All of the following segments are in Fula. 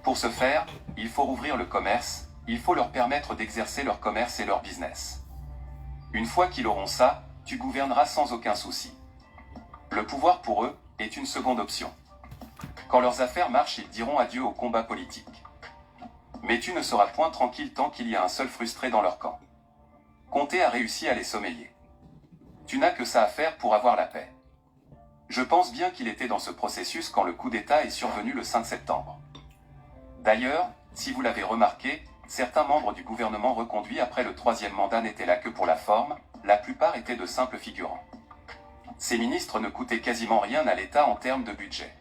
Pour ce faire, il faut rouvrir le commerce, il faut leur permettre d'exercer leur commerce et leur business. Une fois qu'ils auront ça, tu gouverneras sans aucun souci. Le pouvoir pour eux est une seconde option. Quand leurs affaires marchent, ils diront adieu au combat politique. Mais tu ne seras point tranquille tant qu'il y a un seul frustré dans leur camp. Comté a réussi à les sommeiller. Tu n'as que ça à faire pour avoir la paix. Je pense bien qu'il était dans ce processus quand le coup d'État est survenu le 5 septembre. D'ailleurs, si vous l'avez remarqué, certains membres du gouvernement reconduits après le 3e mandat n'étaient là que pour la forme, la plupart étaient de simples figurants. Ces ministres ne coûtaient quasiment rien à l'État en termes de budget.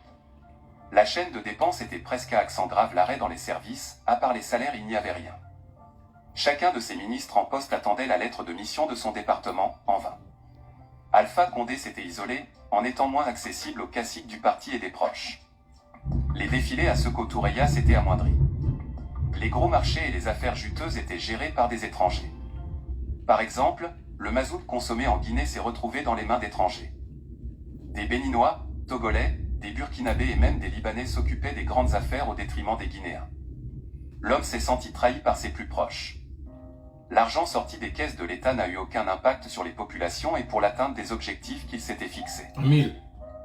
La chaîne de dépenses était presque à accent grave l'arrêt dans les services, à part les salaires il n'y avait rien. Chacun de ces ministres en poste attendait la lettre de mission de son département, en vain. Alpha Condé s'était isolé, en étant moins accessible aux caciques du parti et des proches. Les défilés à Seco Toureya s'étaient amoindris. Les gros marchés et les affaires juteuses étaient gérés par des étrangers. Par exemple, le mazout consommé en Guinée s'est retrouvé dans les mains d'étrangers. Des Béninois, Togolais, des Burkinabés et même des Libanais s'occupaient des grandes affaires au détriment des Guinéens. L'homme s'est senti trahi par ses plus proches. L'argent sorti des caisses de l'État n'a eu aucun impact sur les populations et pour l'atteinte des objectifs qu'il s'était fixés.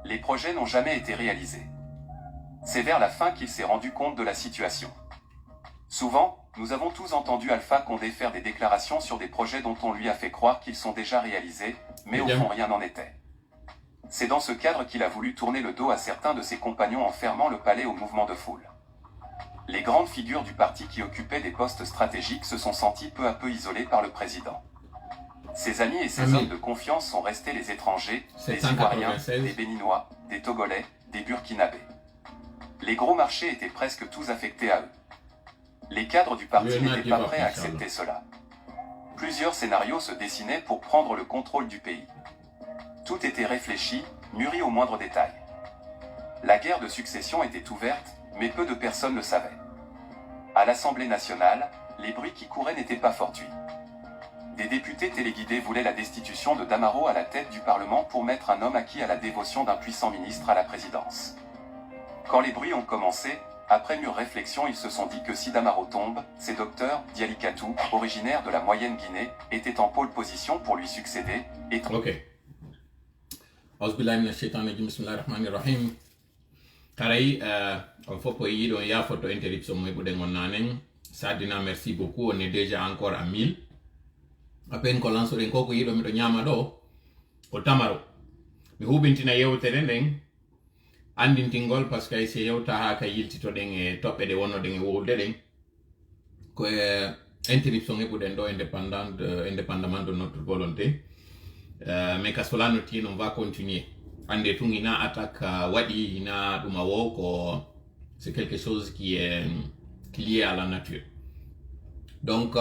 Les projets n'ont jamais été réalisés. C'est vers la fin qu'il s'est rendu compte de la situation. Souvent, nous avons tous entendu Alpha Condé faire des déclarations sur des projets dont on lui a fait croire qu'ils sont déjà réalisés, mais au fond rien n'en était. C'est dans ce cadre qu'il a voulu tourner le dos à certains de ses compagnons en fermant le palais au mouvement de foule. Les grandes figures du parti qui occupaient des postes stratégiques se sont sentis peu à peu isolés par le président. Ses amis et ses hommes de confiance sont restés les étrangers, des Ivoiriens, des Béninois, des Togolais, des Burkinabés. Les gros marchés étaient presque tous affectés à eux. Les cadres du parti n'étaient pas prêts à accepter cela. Plusieurs scénarios se dessinaient pour prendre le contrôle du pays. Tout était réfléchi, mûri au moindre détail. La guerre de succession était ouverte, mais peu de personnes le savaient. À l'Assemblée nationale, les bruits qui couraient n'étaient pas fortuits. Des députés téléguidés voulaient la destitution de Damaro à la tête du Parlement pour mettre un homme acquis à la dévotion d'un puissant ministre à la présidence. Quand les bruits ont commencé, après mûre réflexion, ils se sont dit que si Damaro tombe, c'est Dr Dialy Katou, originaire de la Moyenne Guinée, était en pôle position pour lui succéder et... Ok. Auzubillahi minash shaitani rajim, bismillahir rahmanir rahim. Karay, on faut pas y aller, il y a photo interruption, moi, pour démonanen. Sadina, merci beaucoup, on est déjà encore à 1000. Après, on lance le coco, il y a un nyamado, au tamaro. Mais où bintina yeo terendeng, andin tingol, parce que c'est yeo taha ka yil tito deng, top et de wono deng, ou deng. Que interruption est pour dendo indépendamment de notre volonté. Mais qu'à cela nous tient, on va continuer. Ande tungina attaque wadi ina dumawo ko c'est quelque chose qui est lié à la nature. Donc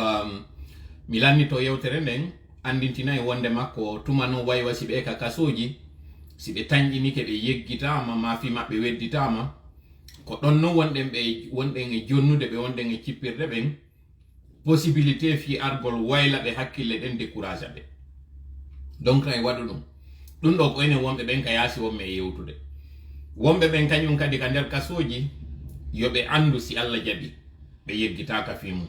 milani to yewtere nden andintina e wondema ko tumano way wasibe ka kasoji sibe tanjini ke be yeggitama mafi mabbe wedditama ko don no wonden e jonnude be wonden e cippirde ben possibilité fi argol wayla be hakkille den découragé be. Donc ay wadu dum ɗum ɗo ko enen wonɓe ɓen ka yaasi wonɓe e yewtude wonɓe ɓen kañum kadi ka nder kasoji yoɓe andu si Allah jaɓi ɓe yeggitaka fi mum.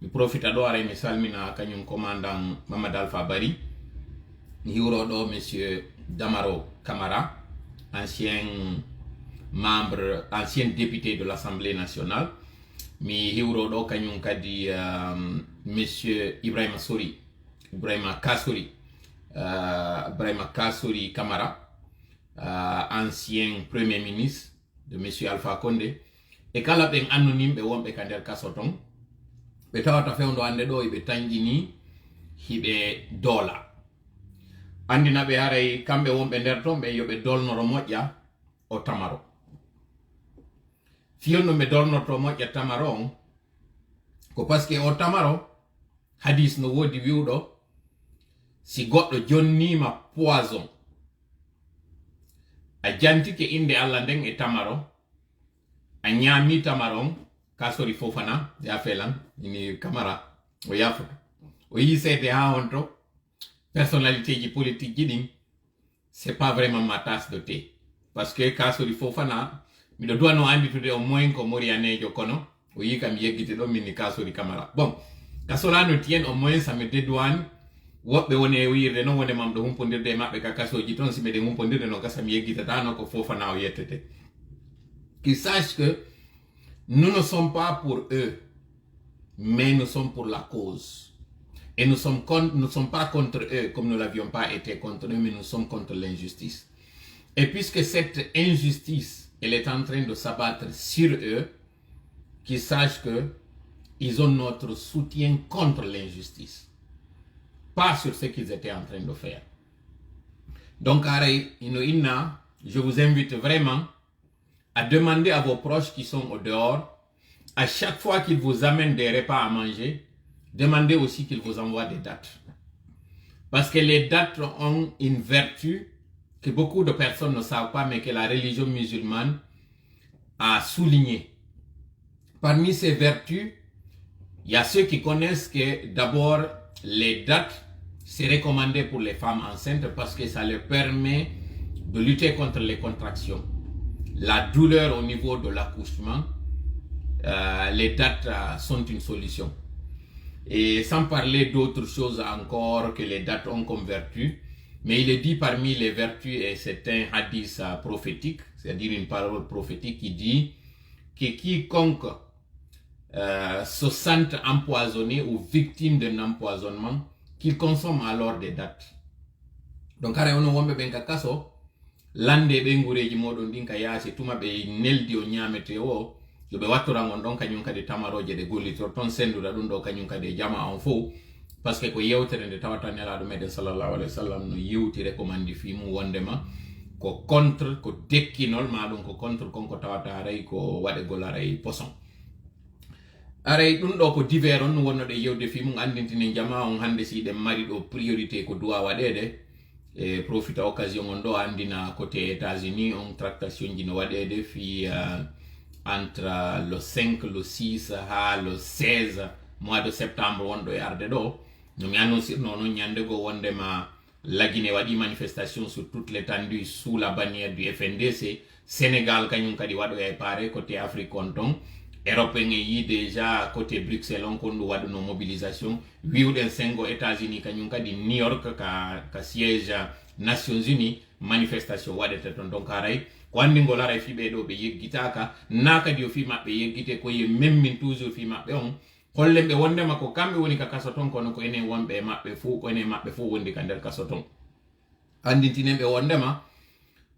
Mi profita ɗo ara mi salmina kañum commandant Mamadou Alpha Bari mi hiwro ɗo monsieur Damaro Camara, ancien député de l'Assemblée nationale. Mi hiwro ɗo kañum kadi monsieur Ibrahima Kassori Camara, ancien premier ministre de monsieur Alpha Condé, et kala ben anonyme be wonbe ka nder kasoton be tawata fewndo ande do be tanjini hibe dola andina be haray kambe wonbe nder ton be yobe dolnoro moƴƴa o tamaro fiyono be dolnorto moƴƴa tamaro on ko paske o tamaro hadis no wodi wiwdo si goddo jonnima poison a jantike inde Allah nden e tamaro a nyami tamaron Kassori Fofana ya felan ini Camara o yafuta o yisete ha honto personnalité ji politique ji din c'est pas vraiment ma tasse de thé parce que Kassori Fofana miɗo duwano anditude au moins ko moriyanejo kono o yi kam yeggite ɗo min ni kasori camara bon kasolano tien au moins sami dedouane woɓɓe woni e wirde noon wonde mam ɗo humpodirde e maɓɓe ka kasoji toon si ɓeɗe humpodirde no gasam yeggitatano ko fofana o yettete qu'ils sachent que nous ne sommes pas pour eux mais nous sommes pour la cause et nous sommes pas contre eux comme nous l'avions pas été contre eux mais nous sommes contre l'injustice et puisque cette injustice elle est en train de s'abattre sur eux qu'ils sachent que ils ont notre soutien contre l'injustice pas sur ce qu'ils étaient en train de faire. Donc, je vous invite vraiment à demander à vos proches qui sont au dehors, à chaque fois qu'ils vous amènent des repas à manger, demandez aussi qu'ils vous envoient des dates. Parce que les dates ont une vertu que beaucoup de personnes ne savent pas, mais que la religion musulmane a souligné. Parmi ces vertus, il y a ceux qui connaissent que d'abord, les dates, c'est recommandé pour les femmes enceintes parce que ça leur permet de lutter contre les contractions. La douleur au niveau de l'accouchement, les dates sont une solution. Et sans parler d'autres choses encore que les dates ont comme vertu, mais il est dit parmi les vertus, et c'est un hadith prophétique, c'est-à-dire une parole prophétique qui dit que quiconque se sente empoisonné ou victime d'un empoisonnement, qu'il consomme alors des dates. Donc ara ono wombe ben kaso lande be ngureji modon din ka yaasi tuma be neldi o nyamete o yo be wattora ngon don kanyun kade tamaroje de gollitor ton senduda dun do kanyun kade jama on fo parce que ko yewtere de tawata nela do meden sallallahu alaihi wasallam no yewti recommandi fi mu wondema ko contre ko dekkinol ma dum ko contre konko tawata ray ko wade golaray poson aray ɗum ɗo ko divers on wonno ɗe yewde fi mum andintine jama on hande si ɗen mari ɗo priorité ko duwa waɗede e profita occasion on ɗo andina côté États-Unis on tractation ji no waɗede fi entre le 5 le 6 ha le 16 mois de septembre wonɗo e arde ɗo no mi annoncirno noon ñande go wondema la Guinée waɗi manifestation sur toute l'étendue sous la bannière du FNDC Sénégal kañum kadi waɗo e pare côté Afrique on ton Européen yi déjà côté Bruxelles on kondu waɗuno mobilisation wiwɗen sengo États-Unis kañum kadi New York ka siège Nations Unies manifestation waɗete ton donc aray ko andingol aray fi ɓeɗo ɓe yeggitaka na kadi o fi maɓɓe yeggite ko ye memmin toujours fi maɓɓe on hollemɓe wondema ko kamɓe woni ka kaso ton kono ko enen wonɓe maɓɓe fo ko enen maɓɓe fo wondi ka nder kaso ton andintinenɓe wondema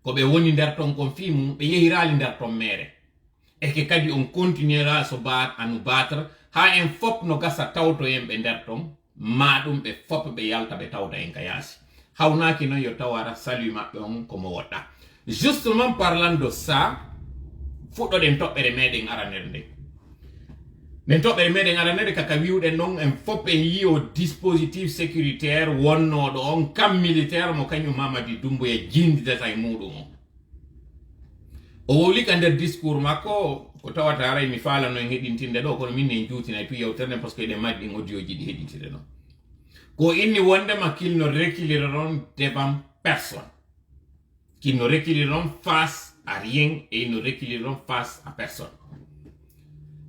ko ɓe woni nder ton kon fi mum ɓe yehirali nder ton mere et que kadi on continuera à nous battre ha en fop no gasa tawto en ɓe nder ton ma ɗum ɓe fop ɓe yalta ɓe tawta en ka yaasi hawnaki noon yo tawara salut maɓɓe on komo woɗɗa justement parlant de ça fuɗɗoɗen toɓɓere meɗen aranere nde nden toɓɓere meɗen aranere kaka wiwɗen noon en fop en yi o dispositif sécuritaire wonnoɗo on kam militaire mo kañum Mamadi Doumbouya jindidata e muɗum on o wowli ka nder discours makko ko tawata aray mi falano en heɗintinde ɗo kono min en juutinay tu yewtere parce que ɗen mari ɗin audio ji ɗi heɗintide ɗon ko inni wondema qu'ils ne reculeront devant personne qu'ils ne reculeront face à rien et ils ne reculeront face à personne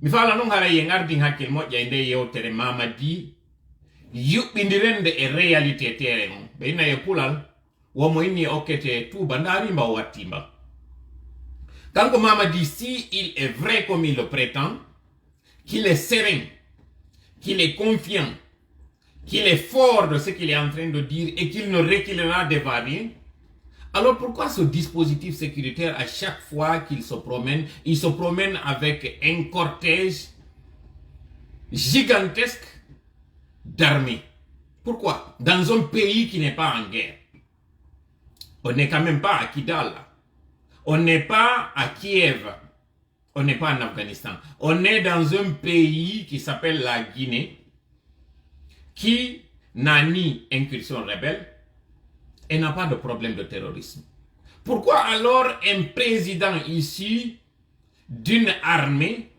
mi fala noon haray en ardin hakkil moƴƴa e nde yewtere Mamadi yuɓɓidirende e réalité terrain on ɓe inna e pulal womo inni okkete tuba ndarimba o wattimba kanko Mamadi si il est vrai comme il le prétend qu'il est serein qu'il est confiant qu'il est fort de ce qu'il est en train de dire et qu'il ne reculera devant rien, alors pourquoi ce dispositif sécuritaire, à chaque fois qu'il se promène, il se promène avec un cortège gigantesque d'armées? Pourquoi? Dans un pays qui n'est pas en guerre. On n'est quand même pas à Kidal. On n'est pas à Kiev. On n'est pas en Afghanistan. On est dans un pays qui s'appelle la Guinée, qui n'a ni incursion rebelle et n'a pas de problème de terrorisme. Pourquoi alors un président issu d'une armée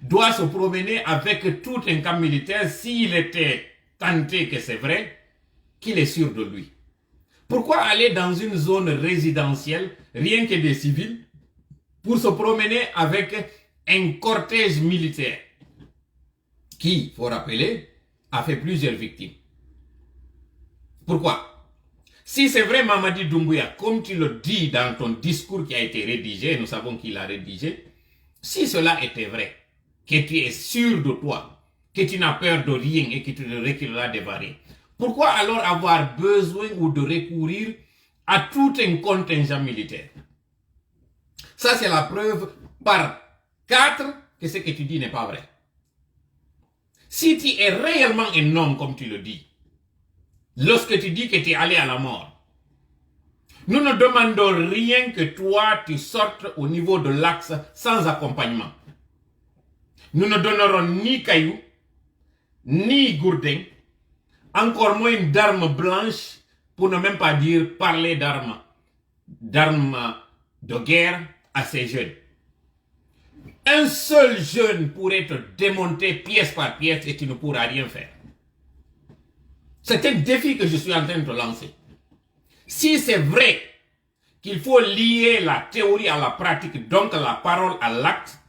doit se promener avec tout un camp militaire s'il était tenté que c'est vrai, qu'il est sûr de lui? Pourquoi aller dans une zone résidentielle, rien que des civils, pour se promener avec un cortège militaire qui, il faut rappeler, a fait plusieurs victimes. Pourquoi? Si c'est vrai Mamadi Doumbouya, comme tu le dis dans ton discours qui a été rédigé, nous savons qu'il a rédigé, si cela était vrai, que tu es sûr de toi, que tu n'as peur de rien et que tu ne reculeras devant rien, pourquoi alors avoir besoin ou de recourir à tout un contingent militaire? Ça, c'est la preuve par 4 que ce que tu dis n'est pas vrai. Si tu es réellement un homme, comme tu le dis, lorsque tu dis que tu es allé à la mort, nous ne demandons rien que toi, tu sortes au niveau de l'axe sans accompagnement. Nous ne donnerons ni cailloux, ni gourdin, encore moins d'armes blanches, pour ne même pas dire parler d'armes de guerre à ces jeunes. Un seul jeune pourrait te démonter pièce par pièce et tu ne pourras rien faire. C'est un défi que je suis en train de te lancer. Si c'est vrai qu'il faut lier la théorie à la pratique, donc la parole à l'acte,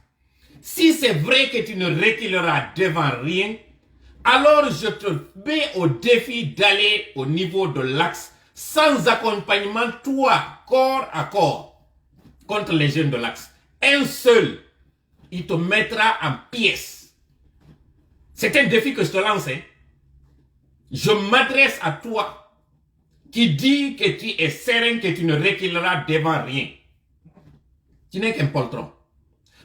si c'est vrai que tu ne reculeras devant rien, alors je te mets au défi d'aller au niveau de l'axe sans accompagnement, toi, corps à corps, contre les jeunes de l'axe. Un seul, il te mettra en pièces. C'est un défi que je te lance. Je m'adresse à toi qui dis que tu es serein, que tu ne reculeras devant rien. Tu n'es qu'un poltron.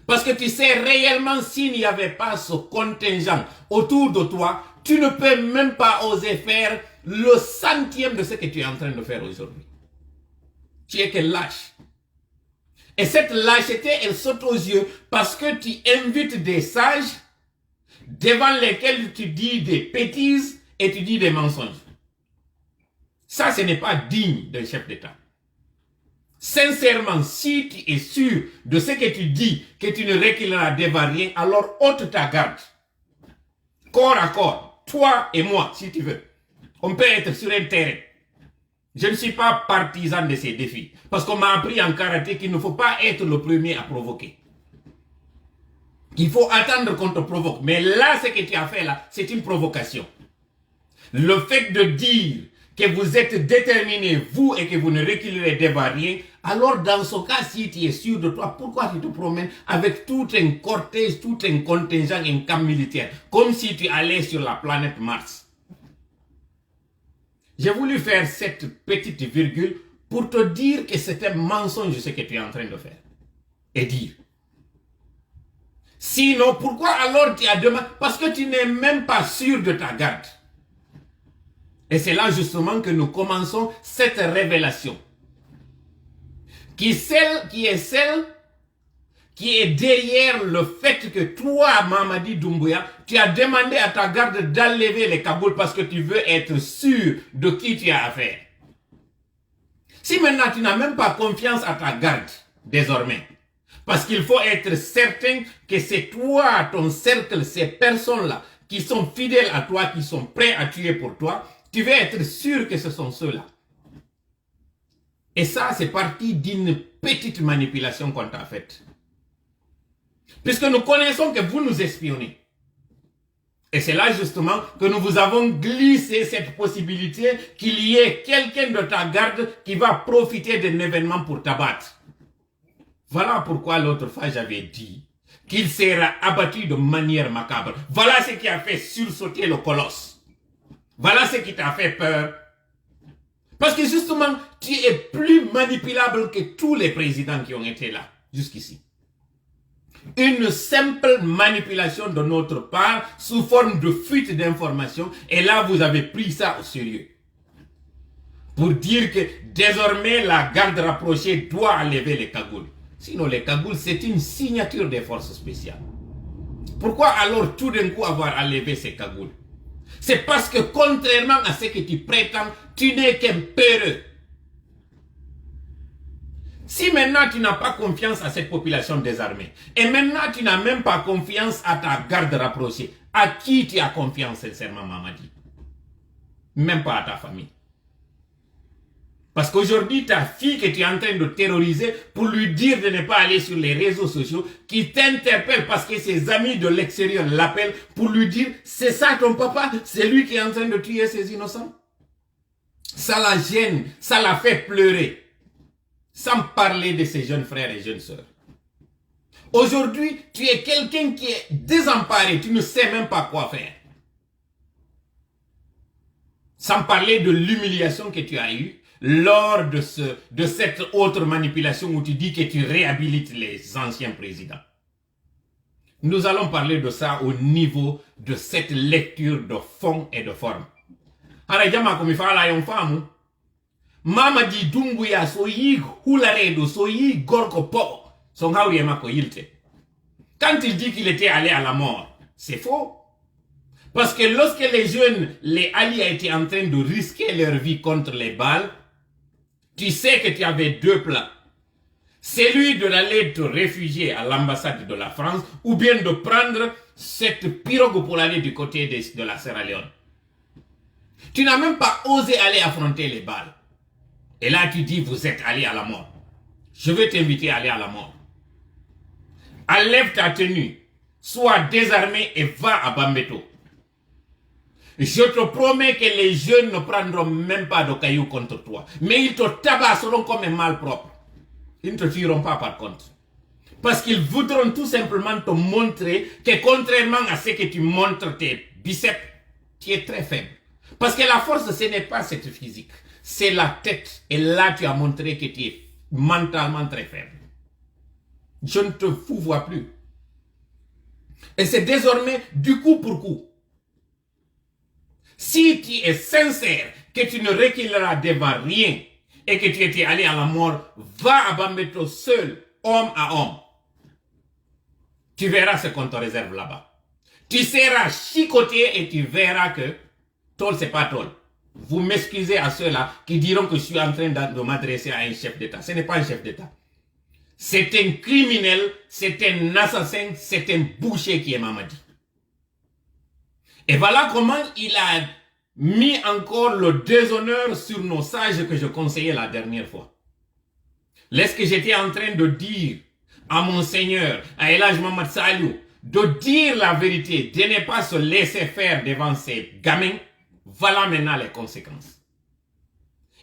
Parce que tu sais réellement, s'il n'y avait pas ce contingent autour de toi, tu ne peux même pas oser faire le centième de ce que tu es en train de faire aujourd'hui. Tu es que lâche. Et cette lâcheté, elle saute aux yeux parce que tu invites des sages devant lesquels tu dis des bêtises et tu dis des mensonges. Ça, ce n'est pas digne d'un chef d'État. Sincèrement, si tu es sûr de ce que tu dis, que tu ne reculeras devant rien, alors ôte ta garde. Corps à corps, toi et moi, si tu veux. On peut être sur un terrain. Je ne suis pas partisan de ces défis. Parce qu'on m'a appris en karaté qu'il ne faut pas être le premier à provoquer. Il faut attendre qu'on te provoque. Mais là, ce que tu as fait là, c'est une provocation. Le fait de dire que vous êtes déterminé, vous, et que vous ne reculerez devant rien, alors dans ce cas, si tu es sûr de toi, pourquoi tu te promènes avec tout un cortège, tout un contingent, un camp militaire, comme si tu allais sur la planète Mars? J'ai voulu faire cette petite virgule pour te dire que c'est un mensonge ce que tu es en train de faire. Et dire. Sinon, pourquoi alors tu as demandé? Parce que tu n'es même pas sûr de ta garde. Et c'est là justement que nous commençons cette révélation. Qui est celle qui est derrière le fait que toi, Mamadi Doumbouya, tu as demandé à ta garde d'enlever les Kabouls parce que tu veux être sûr de qui tu as affaire. Si maintenant tu n'as même pas confiance à ta garde, désormais, parce qu'il faut être certain que c'est toi, ton cercle, ces personnes-là, qui sont fidèles à toi, qui sont prêts à tuer pour toi, tu veux être sûr que ce sont ceux-là. Et ça, c'est parti d'une petite manipulation qu'on t'a faite. Puisque nous connaissons que vous nous espionnez. Et c'est là justement que nous vous avons glissé cette possibilité qu'il y ait quelqu'un de ta garde qui va profiter d'un événement pour t'abattre. Voilà pourquoi l'autre fois j'avais dit qu'il sera abattu de manière macabre. Voilà ce qui a fait sursauter le colosse. Voilà ce qui t'a fait peur. Parce que justement, tu es plus manipulable que tous les présidents qui ont été là, jusqu'ici. Une simple manipulation de notre part sous forme de fuite d'informations. Et là, vous avez pris ça au sérieux. Pour dire que désormais, la garde rapprochée doit enlever les cagoules. Sinon, les cagoules, c'est une signature des forces spéciales. Pourquoi alors tout d'un coup avoir enlevé ces cagoules? C'est parce que contrairement à ce que tu prétends, tu n'es qu'un peureux. Si maintenant tu n'as pas confiance à cette population désarmée, et maintenant tu n'as même pas confiance à ta garde rapprochée, à qui tu as confiance sincèrement, Mamadi? Même pas à ta famille. Parce qu'aujourd'hui, ta fille que tu es en train de terroriser pour lui dire de ne pas aller sur les réseaux sociaux, qui t'interpelle parce que ses amis de l'extérieur l'appellent pour lui dire « C'est ça ton papa, c'est lui qui est en train de tuer ses innocents ». Ça la gêne, ça la fait pleurer. Sans parler de ses jeunes frères et jeunes sœurs. Aujourd'hui, tu es quelqu'un qui est désemparé, tu ne sais même pas quoi faire. Sans parler de l'humiliation que tu as eue lors de cette autre manipulation où tu dis que tu réhabilites les anciens présidents. Nous allons parler de ça au niveau de cette lecture de fond et de forme. Mamadi Doumbouya so yi hularedo so yi gorko po son hawri mako yilte. Quand il dit qu'il était allé à la mort, c'est faux. Parce que lorsque les jeunes, les alliés étaient en train de risquer leur vie contre les balles, tu sais que tu avais deux plans. Celui de d'aller te réfugier à l'ambassade de la France ou bien de prendre cette pirogue pour aller du côté de la Sierra Leone. Tu n'as même pas osé aller affronter les balles. Et là, tu dis, vous êtes allé à la mort. Je vais t'inviter à aller à la mort. Enlève ta tenue. Sois désarmé et va à Bambeto. Je te promets que les jeunes ne prendront même pas de cailloux contre toi. Mais ils te tabasseront comme un malpropre. Ils ne te tueront pas par contre. Parce qu'ils voudront tout simplement te montrer que contrairement à ce que tu montres tes biceps, tu es très faible. Parce que la force, ce n'est pas cette physique. C'est la tête. Et là, tu as montré que tu es mentalement très faible. Je ne te vois plus. Et c'est désormais du coup pour coup. Si tu es sincère que tu ne reculeras devant rien et que tu étais allé à la mort, va à Bambeto seul, homme à homme. Tu verras ce qu'on te réserve là-bas. Tu seras chicoté et tu verras que Tol, c'est pas Tol. Vous m'excusez à ceux-là qui diront que je suis en train de m'adresser à un chef d'État. Ce n'est pas un chef d'État. C'est un criminel, c'est un assassin, c'est un boucher qui est Mamadi. Et voilà comment il a mis encore le déshonneur sur nos sages que je conseillais la dernière fois. Lorsque j'étais en train de dire à mon Seigneur, à Elhaj Mamad Saliou, de dire la vérité, de ne pas se laisser faire devant ces gamins, voilà maintenant les conséquences.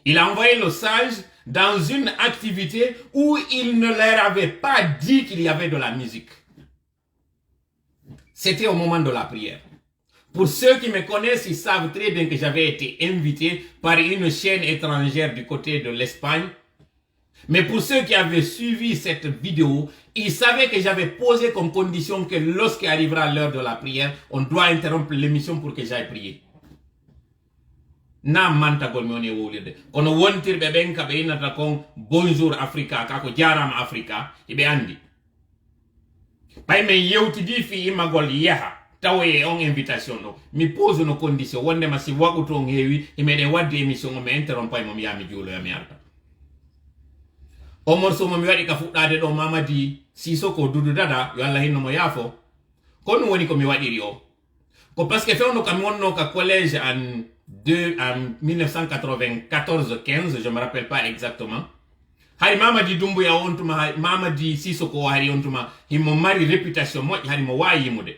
Il a envoyé le sage dans une activité où il ne leur avait pas dit qu'il y avait de la musique. C'était au moment de la prière. Pour ceux qui me connaissent, ils savent très bien que j'avais été invité par une chaîne étrangère du côté de l'Espagne. Mais pour ceux qui avaient suivi cette vidéo, ils savaient que j'avais posé comme condition que lorsqu'arrivera l'heure de la prière, on doit interrompre l'émission pour que j'aille prier. Na manta gol moni wolide kono wontir be ben ka be inata kon bonjour Africa ka ko jaram Africa ibe andi bay me yewti di fi imagol yaha tawe on invitation no mi pose no condition wonde ma si waguto ngewi imede wadde émission me interrompa mo yami julo yami arta o morso mo mi wadi ka fuddade do Mamadi Sisoko Dudu Dada yo Allah hinno mo yafo kono woni ko mi wadiri o ko parce que fewno kam wonno ka collège en 1994-15, je me rappelle pas exactement. Hari Mamadi Doumbouya ontuma, Mamadi Sisoko hari ontuma, himo mari réputation mo hari mo wayi mo de.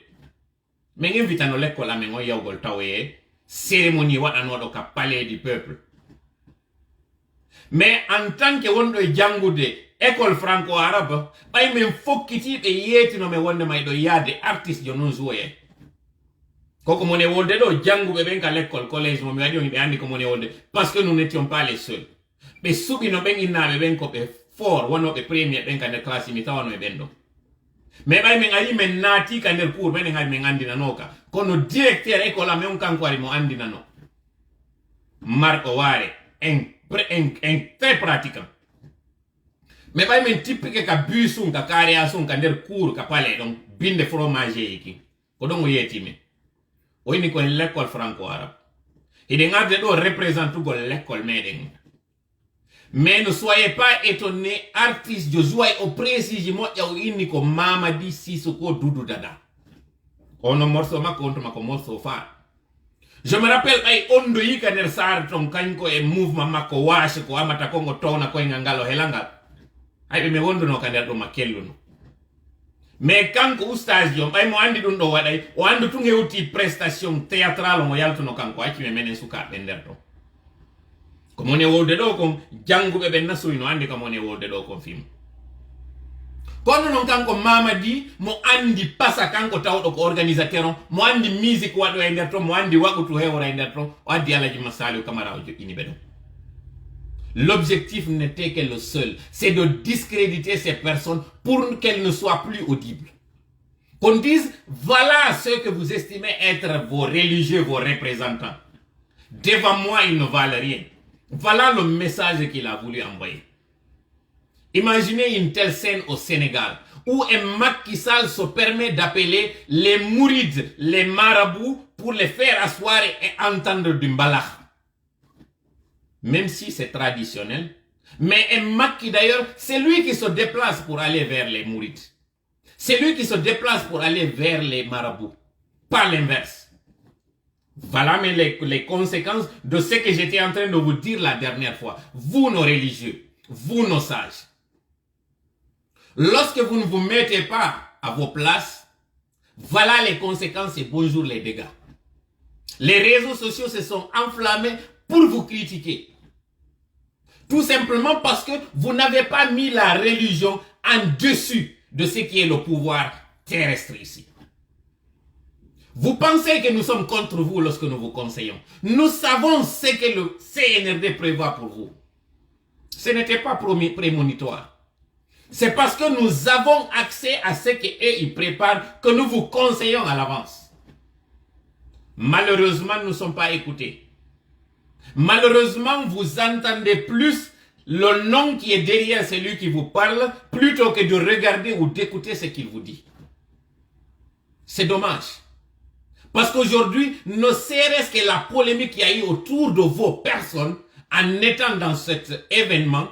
Mais invite no l'école à mengo yawgol tawe cérémonie wadano do ka palais du peuple. Mais en tant que wondo jangude école franco-arabe, bay men fokkiti be yeti no me wonde may do yade artiste jo non jouer. Koko mone wolde do jangu be ben ka l'école collège mo mi wadi on be andi ko mone wolde parce que nous n'étions pas les seuls. Be subi no ben inna be ben ko be fort wono be premier ben ka de classe mi tawano e bendo. Mais bay men ali men nati ka der cours ben ngal men andi nanoka kono directeur école am on kanko ari mo andi nano. Marco Ware un très pratiquant. Mais bay men typique ka busun ka carrière sun ka der cours ka palais donc binde fromage iki. Ko don yeti me. Oui, ni ko l'école franco-arabe. Il est de représenter l'école meden. Mais ne soyez pas étonnés, artistes de joie au précisément il ni ko Mamadi Sisoko Dudu Dada. On a morceau ma contre ma morceau fa. Je me rappelle ay ondo yika ner sar ton kanko e mouvement makko washi ko amata kongo tona ko ngalo helangal. Ay be wondo no kander do makello no. Mais kanko oustaz jom ay mo andi dun do waday o andu tunge uti prestation théâtrale mo yalto no kanko acci me menen suka be nder to. Ko moni wolde do ko jangube be nasu no andi ko moni wolde do ko film. Kono non kanko Mamadi mo andi pasa kanko tawdo ko organisateur mo andi musique wado e nder to mo andi wagutu hewra e nder to o addi alaji masali kamara o joini bedo. L'objectif n'était que le seul, c'est de discréditer ces personnes pour qu'elles ne soient plus audibles. Qu'on dise, voilà ce que vous estimez être vos religieux, vos représentants. Devant moi, ils ne valent rien. Voilà le message qu'il a voulu envoyer. Imaginez une telle scène au Sénégal, où un Macky Sall se permet d'appeler les mourides, les marabouts, pour les faire asseoir et entendre du mbalakh. Même si c'est traditionnel. Mais un Macky d'ailleurs, c'est lui qui se déplace pour aller vers les mourides. C'est lui qui se déplace pour aller vers les marabouts. Pas l'inverse. Voilà mais les conséquences de ce que j'étais en train de vous dire la dernière fois. Vous nos religieux, vous nos sages. Lorsque vous ne vous mettez pas à vos places, voilà les conséquences et bonjour les dégâts. Les réseaux sociaux se sont enflammés pour vous critiquer. Tout simplement parce que vous n'avez pas mis la religion en dessus de ce qui est le pouvoir terrestre ici. Vous pensez que nous sommes contre vous lorsque nous vous conseillons. Nous savons ce que le CNRD prévoit pour vous. Ce n'était pas prémonitoire. C'est parce que nous avons accès à ce qu'eux ils préparent que nous vous conseillons à l'avance. Malheureusement, nous ne sommes pas écoutés. Malheureusement, vous entendez plus le nom qui est derrière celui qui vous parle plutôt que de regarder ou d'écouter ce qu'il vous dit. C'est dommage. Parce qu'aujourd'hui, ne serait-ce que la polémique qu'il y a eu autour de vos personnes en étant dans cet événement,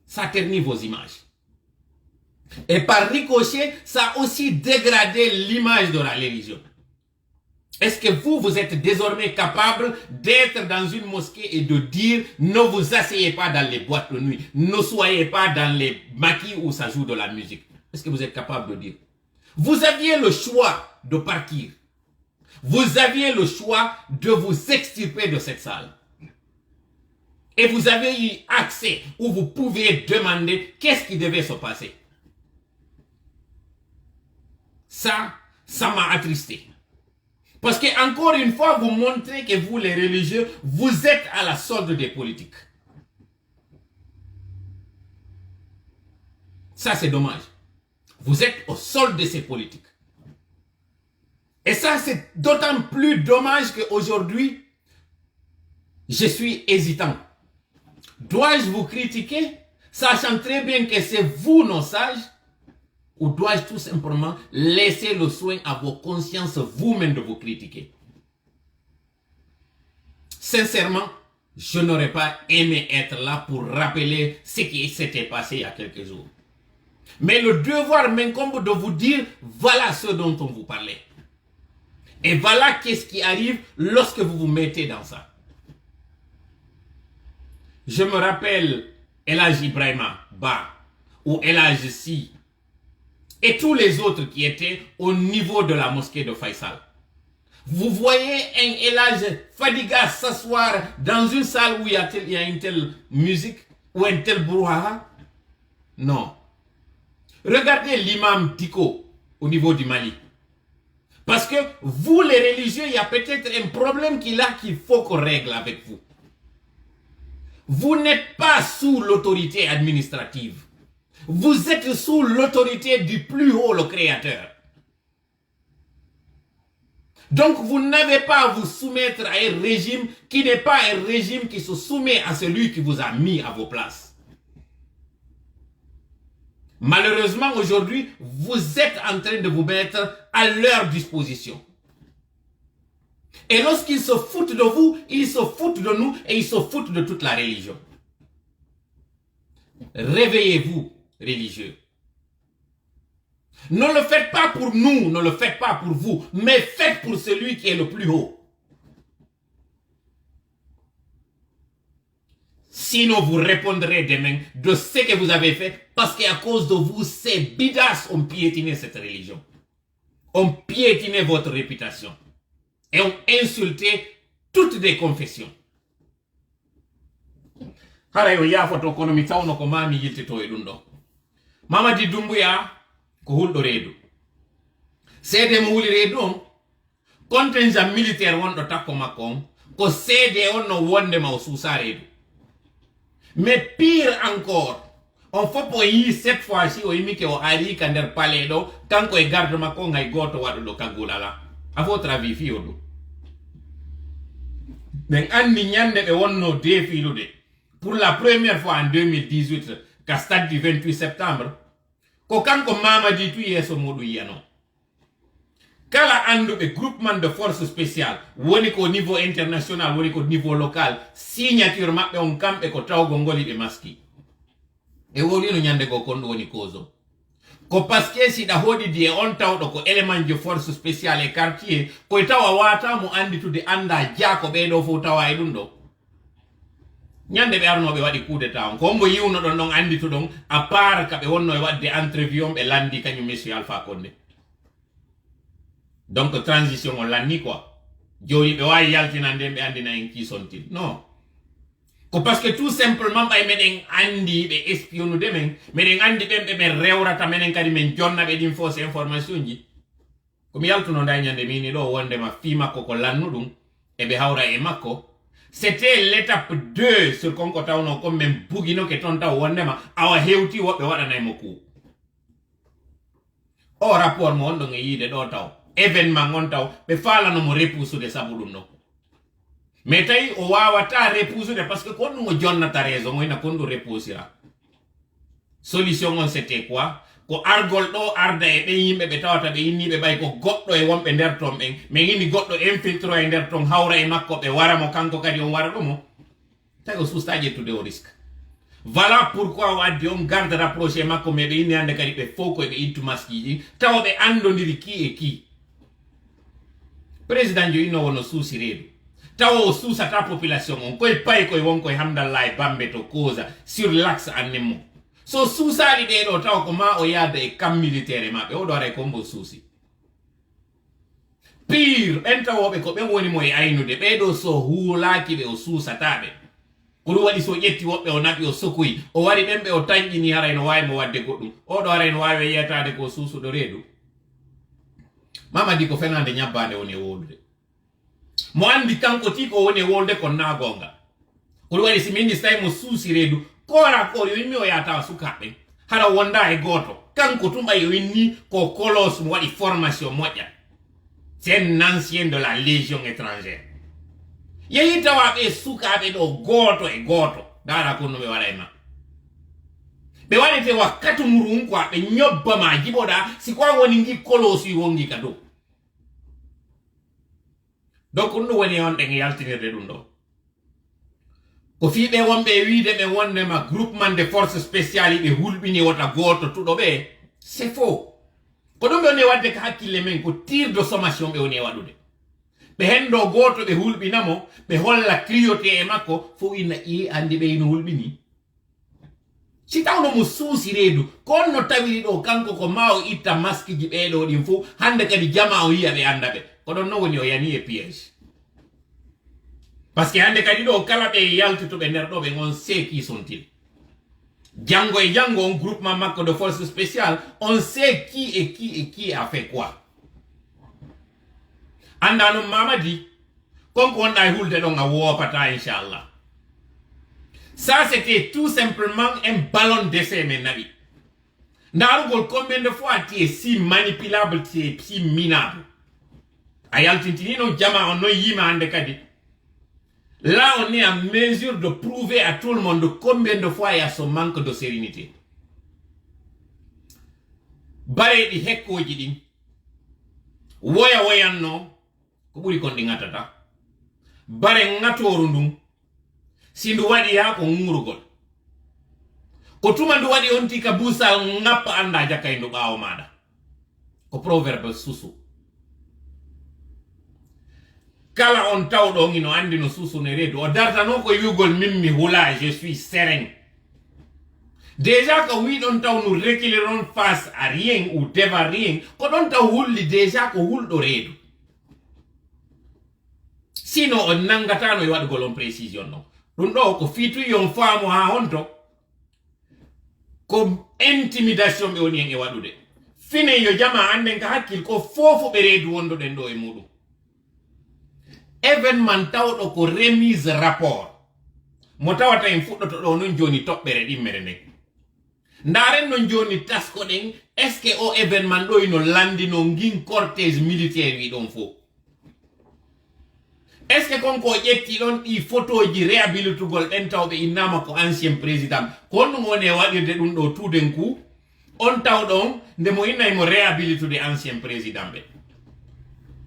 ça ternit vos images. Et par ricochet, ça a aussi dégradé l'image de la religion. Est-ce que vous êtes désormais capable d'être dans une mosquée et de dire ne vous asseyez pas dans les boîtes de nuit, ne soyez pas dans les maquis où ça joue de la musique? Est-ce que vous êtes capable de dire? Vous aviez le choix de partir. Vous aviez le choix de vous extirper de cette salle. Et vous avez eu accès où vous pouviez demander qu'est-ce qui devait se passer. Ça m'a attristé. Parce que, encore une fois, vous montrez que vous, les religieux, vous êtes à la solde des politiques. Ça, c'est dommage. Vous êtes au solde de ces politiques. Et ça, c'est d'autant plus dommage qu'aujourd'hui, je suis hésitant. Dois-je vous critiquer, sachant très bien que c'est vous, nos sages, ou dois-je tout simplement laisser le soin à vos consciences vous-même de vous critiquer? Sincèrement, je n'aurais pas aimé être là pour rappeler ce qui s'était passé il y a quelques jours. Mais le devoir m'incombe de vous dire, voilà ce dont on vous parlait. Et voilà qu'est-ce qui arrive lorsque vous vous mettez dans ça. Je me rappelle Elhadji Ibrahima Ba ou Elhadji Si et tous les autres qui étaient au niveau de la mosquée de Faisal. Vous voyez un Elhadji Fadiga s'asseoir dans une salle où il y a une telle musique ou un tel brouhaha? Non. Regardez l'imam Diko au niveau du Mali. Parce que vous, les religieux, il y a peut-être un problème qu'il faut qu'on règle avec vous. Vous n'êtes pas sous l'autorité administrative. Vous êtes sous l'autorité du plus haut, le Créateur. Donc vous n'avez pas à vous soumettre à un régime qui n'est pas un régime qui se soumet à celui qui vous a mis à vos places. Malheureusement, aujourd'hui, vous êtes en train de vous mettre à leur disposition. Et lorsqu'ils se foutent de vous, ils se foutent de nous et ils se foutent de toute la religion. Réveillez-vous, religieux. Ne le faites pas pour nous, ne le faites pas pour vous, mais faites pour celui qui est le plus haut. Sinon, vous répondrez demain de ce que vous avez fait, parce qu'à cause de vous, ces bidas ont piétiné cette religion. Ont piétiné votre réputation. Et ont insulté toutes les confessions. Harayo ya foto kono mi tawno ko mami yilte to e dundo. Mamadi Doumbouya ko huldo redu. Sede mo huli redu contingent militaire wondo takko makko ko sede on no wonde ma o susa redu. Mais pire encore, on faut pour y cette fois-ci o imi ke o ari kander palais do kanko e garde makko ngay goto wadu do kagulala. A votre avis fiodo. Ben andi nyande be wonno defilude. Pour la première fois en 2018, qu'à stade du 28 septembre, ko kanko Mamadi tu yeso modu yano. Kala andu be groupement de forces spéciales, woni ko niveau international, woni ko niveau local, signature mabbe on kambe ko taw gongoli be maski. E woni no nyande go kondo woni kozo. Ko paske si da hodi di e on taw do ko element de force spéciale e quartier, ko tawa wata mo andi to de anda jako be do fo tawa e dundo. Nyande be arno be wadi coup d'état on kombo yiwno don don andi to don a part ka be wonno e wadde entrevue be landi kanyu monsieur Alpha Condé. Donc transition on landi quoi. Jori be way yaltinande be andi na en ki sontil. Non. Ko parce que tout simplement bay meden andi be espionu de men, meden andi be rewrata menen kadi men jonna be din fausse information ji. Ko mi yaltuno nda nyande mini do wonde ma fima ko lannudum e be hawra e makko. C'était l'étape 2 sur Konkota on comme même bugino ke tonta wondema awa hewti wobbe wadana moku. O rapport mo ondo yide do taw événement on taw be fala no mo repousse de sabuluno. Mais tay o wawata repousse de parce que kon no jonna ta raison mo ina kondo repousira. Solution on c'était quoi? Ko argol do arda e be yimbe be tawata be yinni be bay ko goddo e wonbe der tom en me yini goddo infiltro e der tom hawra e makko be wara mo kanko kadi on wara dum tay o sustaje to de o risque. Voilà pourquoi wadi on garde rapproché makko me be yinni ande kadi be foko e be ittu maskiji taw be andondiri ki e ki. President jo ino wono susi redu. Taw o susa ta population on koy pay koy won koy hamdallah bambe to cause sur l'axe anemo. So susali de do taw ko ma o yada e kam militaire ma be o do ara kombo susi. Pire enta wobe ko be woni mo e aynude be do so hulaki be o susa tabe. Ko do wadi so yetti wobe o nabi o sokui o wari bembe o tanjini hara no way mo wadde goddum o do ara no way yetade ko susu do redu. Mama di ko fenande nyabande woni wolude. Mo andi kanko ti ko woni wolde ko na gonga. Ko do wadi si ministre mo susi redu. Kora kori wimi o yata sukabe hara wonda e goto kanko tumba yini ko kolos mo wadi formation moja c'est un ancien de la légion étrangère yeyita wabe sukabe do goto e goto dara ko no be wala ema be wale te wakatu murun kwa be nyobba ma jiboda si kwa woni ngi kolos yi wongi kado donc no woni on de yaltinirde dum do. Ko fiibe wonbe wiide be wonde ma groupement de forces spéciales be hulbini wota goto tudo be c'est faux. Ko dum be ne wadde ka hakkille men ko tir de sommation be woni wadude. Be hendo goto be hulbinamo be holla crioté e makko fo ina e andi be ino hulbini. Si tawno mo suusi redu konno tawiri do kanko ko mawo itta maski ji be do dim fu hande kadi jama o yiya be anda be ko don no woni o yani e piège. Parce que hande kadi do kala be yalti to be nder do be on sait qui sont-ils. Django et Django un groupement makko de forces spéciales, on sait qui a fait quoi. Andano Mamadi comme on a hulde do nga wopata inshallah. Ça c'était tout simplement un ballon d'essai mes nabi. Ndarugol combien de fois tu es si manipulable, tu es si minable. Ayaltintini no jama on no yima hande kadi. Là, on est en mesure de prouver à tout le monde combien de fois il y a ce manque de sérénité. Bare di hekko jidi. Woya no. Ko buri kon di ngatata. Bare ngatoru ndum. Sindu wadi ya ko ngurugol. Ko tuma ndu wadi onti ka busal ngapa anda jaka indu bawo mada. Ko proverbe susu. kala on tawɗo ino andi no susune reedu o dartano ko wiugol min mi hula je suis serein. Déjà que oui on taw nous reculerons face à rien ou devant rien ko don taw hulli déjà ko hulɗo reedu. Sino on nangatano e waɗugol on précision non ɗum ɗo ko fitu yon faamo ha honto ko intimidation ɓe woni hen e waɗude fine yo jama anden ka hakkil ko fofo ɓe reedu wondoɗen ɗo e muɗum événement tawɗo ko remise rapport mo tawata en fuɗɗoto ɗo non joni toɓɓere ɗimmere nden ndaren non joni tasko ɗen est ce que o événement ɗo ino landino ngin cortège militaire wi ɗon fo est ce que konko ƴetti ɗon ɗi photoji réhabilitugol ɗen tawɓe innama ko ancien président ko honɗum woni e waɗirde ɗum ɗo tuuden coup on tawɗon nde mo innay mo réhabilitude ancien président ɓe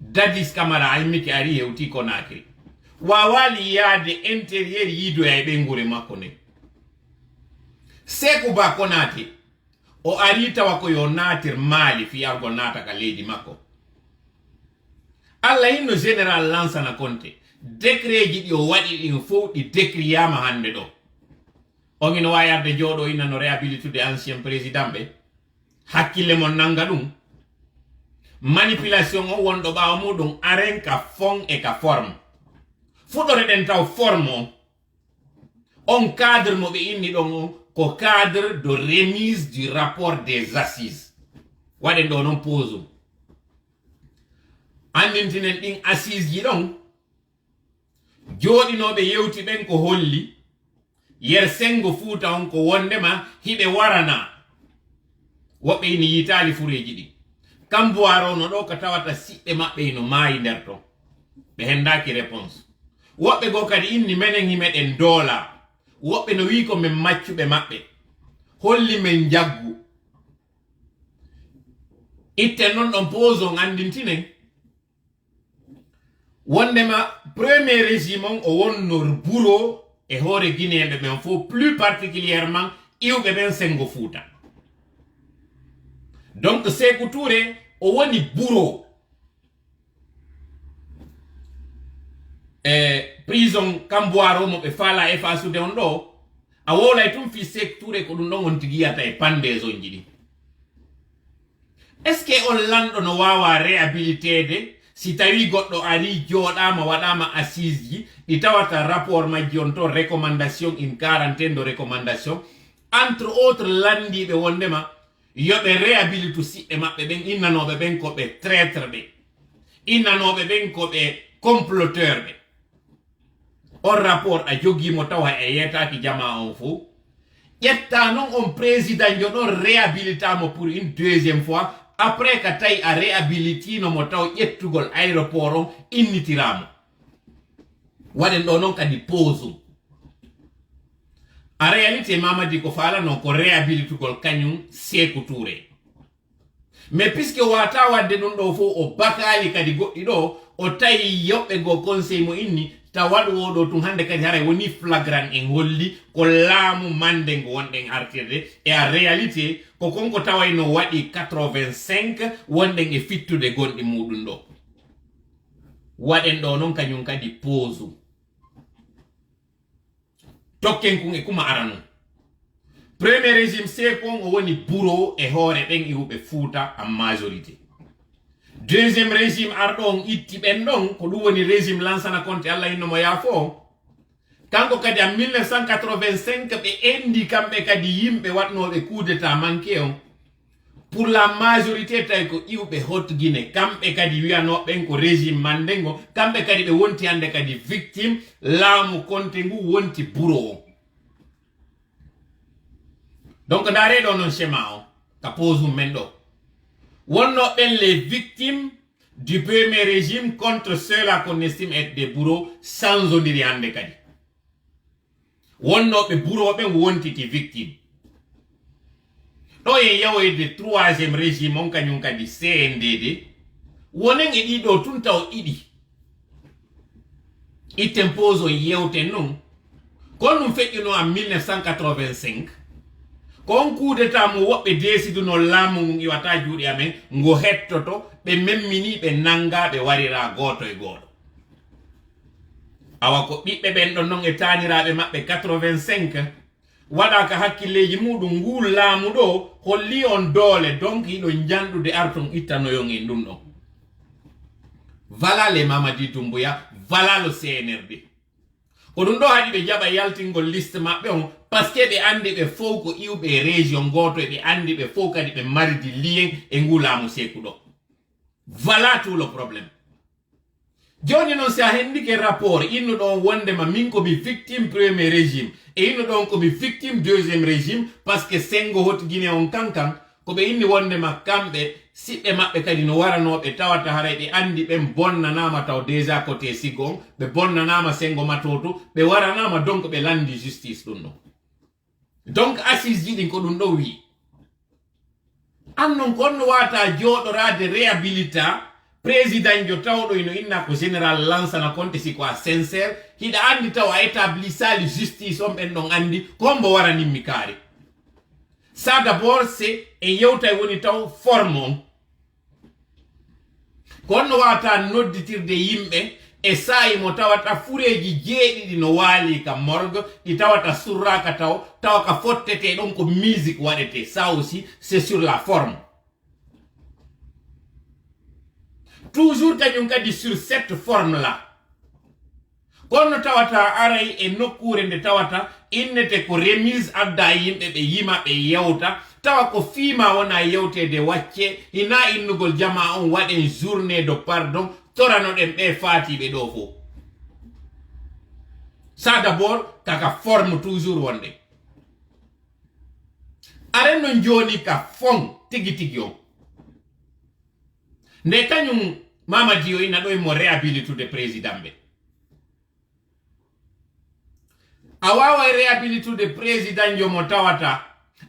Dadis Camara almiki ari hewti Conakry wawali yaade intérieur yiidoya e ɓengure makko nden Sékou Ba Konaté o ari tawa ko yo natir Mali fiyagol nata ka leydi makko Allah hinno général Lansana Conté décret ji ɗi o waɗi ɗin fof ɗi décriyama hande ɗo on ino wayarde jooɗo innano réhabilitude ancien président ɓe hakkille mon nanga ɗum manipulation o wonɗo ɓawa muɗum aren ka fond e ka forme fuɗɗore ɗen taw forme on cadre mo ɓe inni ɗon o ko cadre de remise du rapport des assises waɗen ɗo noon pose andintinen ɗin assise ji ɗon jooɗinoɓe yewti ɓen ko holli yer sengo Fuuta on ko wondema hiɓe warana woɓɓe ini yitali fureji ɗi Kambuwaro no ɗo ka tawata siɓɓe maɓɓe ino maayi nder ton ɓe hendaki réponse woɓɓe go kadi inni menen himeɗen doola woɓɓe no wi ko men maccuɓe maɓɓe holli men jaggu itten non ɗon pose on andintinen wondema premier régime on o wonno bureau e hoore guinéɓe ɓen fof plus particulièrement iwɓe ɓen sengo Fuuta donc Sékou Touré o woni bureau prison Kambuwaro mo ɓe faala e fasude on ɗo a wowlay tum fi Sékou Touré ko ɗum ɗon on tigi yiyata e pandaison ji ɗi est ce que on lanɗo no wawa réhabilitede si tawi goɗɗo ari jooɗama waɗama assise ji ɗi tawata rapport majji on to recommandation in quarantaine de recommandation entre autres landiɓe wondema yoɓe réhabilitu siɓɓe maɓɓe ɓen innanoɓe ɓen ko ɓe traître ɓe innanoɓe ɓen ko ɓe comploteur ɓe on rapport a joguimo tawa e yetaki jama on fo ƴetta noon on président jo ɗon réhabilitamo pour une deuxième fois après ka tawi a réhabilitino mo taw ƴettugol aéroport on innitiramo waɗen ɗo noon kadi pose en réalité Mamadi ko falano ko réhabilitugol kañum Sékou Touré mais puisque wata wadde ɗum ɗo fof o bakali kadi goɗɗi ɗo o tawi yoɓɓe go conseil mo inni tawaɗo oɗo tun hande kadi haray woni flagrant en holli ko laamu mande ngo wonɗen artirde e en réalité ko konko tawayno waɗi 85 wonɗen e fittude gonɗi muɗum ɗo waɗen ɗo noon kañum kadi pose tokken kun e kuma aranu premier régime Sékou on o woni bureau e hoore ɓen iwɓe Fuuta en majorité deuxième régime arɗo on itti ɓen ɗon ko ɗum woni régime Lansana Conté Allah innomo yaafo kanko kadi en 1985 ɓe endi kamɓe kadi yimɓe waɗnoɓe coup d'état manqué on pour la majorité tawi ko iwɓe Haute Guinée kamɓe kadi wiyanoɓen ko régime mandengo kamɓe kadi ɓe wonti hande kadi victime laamu Conté ngu wonti bureau o donc ndareɗo noon schéma o ka pose men ɗo wonno ɓen les victimes du premier régime contre ceux-là qu'on estime être des bourreaux sans ondiri hande kadi wonnoɓe bureau ɓen wontiti victime ɗo en yawoyde troisième régime on kañum kadi CNDD wonen e ɗiɗo tun taw ɗiɗi itten pose on yewten noon kon ɗum feƴƴuno en 1985 kon coup d'état mo woɓɓe desiduno laamu ngun iwata juuɗe amen ngo hettoto ɓe memmini ɓe nanga ɓe warira goto e goto awa ko ɓiɓɓe ɓen ɗon non e taniraɓe maɓɓe 85 waɗa ka hakkilleji muɗum ngul laamu ɗo holli on doole donc yiɗo janɗude arton ittanoyon en ɗum ɗon. Voilà les Mamadi Doumbouya, voilà le CNRD. Ko ɗum ɗo haɗi ɓe jaɓa yaltingol liste maɓɓe on parce que ɓe andi ɓe fof ko iwɓe région goto e ɓe andi ɓe fof kadi ɓe maridi lien e ngu laamu seku ɗo. Voilà tout le problème. Joni non si a hendike rapport inno ɗon wondema min komi victime premier régime e inno ɗon komi victime deuxième régime parce que Senghor hoti Guinée on kankan ko ɓe inni wondema kamɓe siɓɓe maɓɓe kadi no waranoɓe tawata haray ɓe andi ɓen bonnanama taw déjà côté Sigo on ɓe bonnanama Senghor matoto ɓe waranama donc ɓe landi justice ɗum ɗo. Donc assise ji ɗin ko ɗum ɗo wi an non ko onno wata joɗorade réhabilita président jo tawɗo ino inna ko général Lansana Conté siko a sincère hiɗa andi taw a établissali justice on ɓen ɗon andi ko hombo waranimmi kaari. Ça d'abord c'est e yewtay woni taw forme on ko onno wata nodditirde yimɓe e sayi mo tawata fureji jeeɗiɗi no waali ka morgue ɗi tawata surraka tawa ka fottete ɗon ko musique waɗete. Ça aussi c'est sur la forme. Toujours kañum kadi sur cette forme là kono tawata aray e nokkure nde tawata innete ko remise adda yimɓe ɓe yima ɓe yewta tawa ko fiima wona yewtede wacce hina innugol jama on waɗen journée de pardon toranoɗen ɓe faatiɓe ɗo fof. Ça d'abord kaka forme toujours wonde aren non joni ka fon tigi tigi on nde kañum Mamadi o ina ɗo mo réhabilitude président ɓe a wawa réhabilitude président jo mo tawata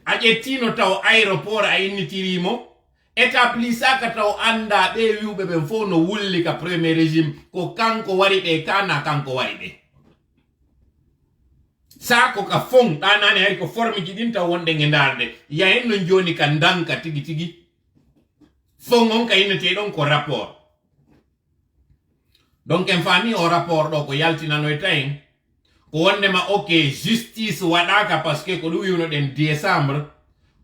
a ƴettino taw aéroport a innitirimo établisaka taw anda ɓe wiwɓe ɓen fof no wulli ka premier régime ko kanko wari ɓe kana kanko wari ɓe. Sa ko ka fon ɗanani hay ko forme ji ɗin taw wonɗe e darde yahen no joni ka danka tigi tigi fon on ka inneteɗon ko rapport. Donc en famille o rapport ɗo ko yaltinano e tayen ko wondema ok justice waɗaka parce que ko ɗum wiwnoɗen décembre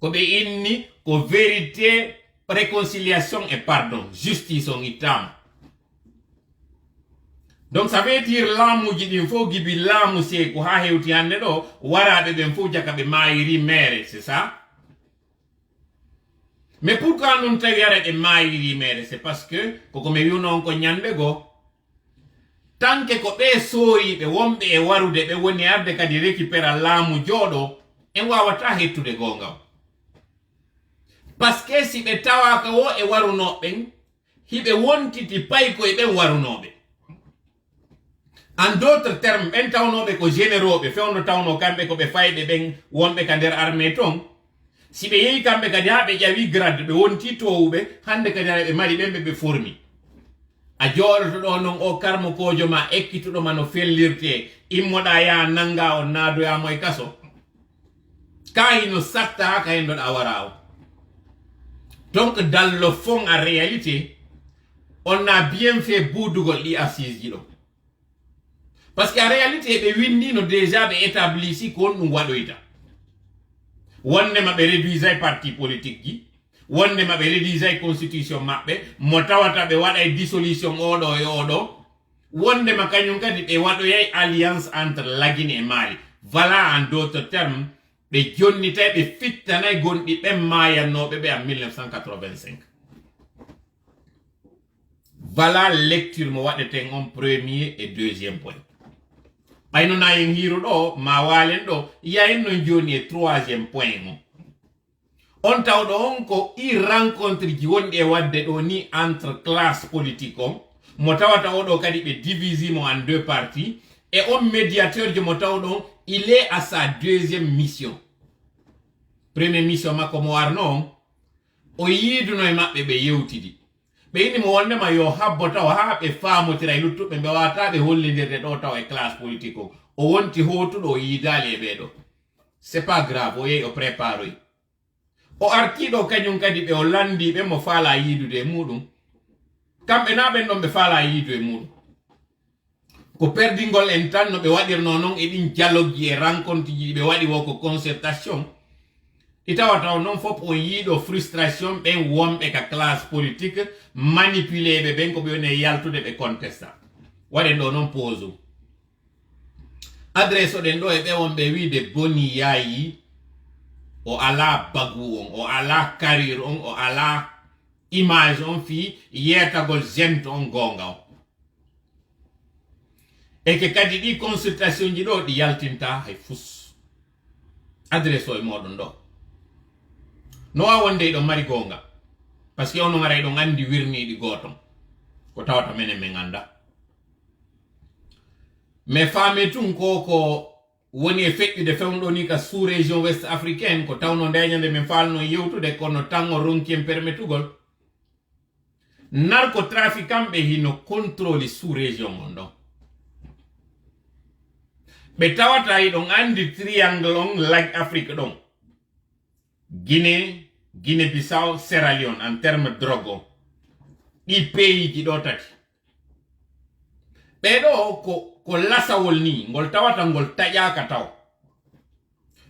ko ɓe inni ko vérité réconciliation et pardon justice on ittama. Donc ça veut dire laamuji ɗin fof gibi laamu seeko ha hewti hande ɗo waraɓe ɓen fof jaka ɓe mayiri mere, c'est ça. Mais pourquoi non tawi ara ɓe mayiri mere? C'est parce que koko mi wiwno on ko ñande go tanke ko ɓe sooyiɓe wonɓe e warude ɓe woni arde kadi récupéra laamu jooɗo en wawata hettude gonga parce que si ɓe tawaka wo e warunoɓen hiɓe wontiti payko e ɓen warunoɓe. En d'autres termes ɓen tawnoɓe ko généroɓe fewno tawno kamɓe ko ɓe fayɓe ɓen wonɓe ka nder armée ton si ɓe yehi kamɓe kadi ha ɓe ƴawi grade ɓe wonti towuɓe hande kadi ara ɓe mari ɓen ɓe formi a jooɗoto ɗo non o karmo kojo ma ekkituɗoma no fellirte immoɗa ya nanga on naadoyamo e kaso ka hino satta ha ka hendoɗa wara o. Donc dans le fond en réalité on a bien fait buudugol ɗi assise ji ɗo parce que en réalité ɓe windino déjà ɓe établisi ko on ɗum waɗoyta wondema ɓe réduisay parti politique ji wondema ɓe réduisay constitution maɓɓe mo tawata ɓe waɗay dissolution oɗo e oɗo wondema kañum kadi ɓe waɗoyay alliance entre la Guinée et Mali. Voilà en d'autres termes ɓe jonnitay ɓe fittanay gonɗi ɓen mayannoɓe ɓe en 1985. Voilà lecture mo waɗeten on premier et deuxième point. ɓayno nayen hiiro ɗo ma walen ɗo yahen no joni e troisième point mo on tawɗo on ko i rencontre ji wonɗi e wadde ɗo ni entre classe politique on mo tawata oɗo kadi ɓe divisimo en deux parties et on médiateur jo mo tawɗo il est à sa deuxième mission. Première mission makko mo warno on o yiiduno e maɓɓe ɓe yewtidi ɓe inni mo wondema yo habbo taw ha ɓe famotira e luttuɓe ɓe wata ɓe hollidirde ɗo taw e classe politique o wonti hotuɗo o yiidali e ɓeɗo. C'est pas grave o yehi o préparoy o artiɗo kañum kadi ɓe o landiɓe mo faala yiidude e muɗum kamɓe na ɓen ɗon ɓe faala yiidu e muɗum ko perdingol en tan no ɓe waɗirno noon e ɗin dialogue ji e rencontre ji ɓe waɗi wo ko concertation ɗi tawataw noon fof on yiiɗo frustration ɓen wonɓe ka classe politique manipuléɓe ɓen ko ɓe woni e yaltude ɓe contesta waɗen ɗo noon pose adresse oɗen ɗo e ɓe wonɓe wiide boni yaayi o ala bagu on o ala carrière on o ala image on fi yeetagol gente on gonga o e ke kadi ɗi consultation ji ɗo ɗi yaltinta hay fus adresse o e moɗon ɗo no wawa wonde ɗon mari gonga par ce que ono ngara ɗon andi wirniɗi goton ko tawata menen min anda mais faame tun ko woni e feƴƴude fewnuɗo ni ka sous région west africaine ko tawno ndeñande min falno yewtude kono tan o ronki en permettugol narcotrafiquant ɓe hino contrôle sous région on ɗon ɓe tawata e ɗon andi triangle on like Afrique ɗon Guinée Bissau Sierra Leone en terme drogue o ɗi pays ji ɗo tati ɓeɗo ko lasawol ni ngol tawata ngol taƴaka taw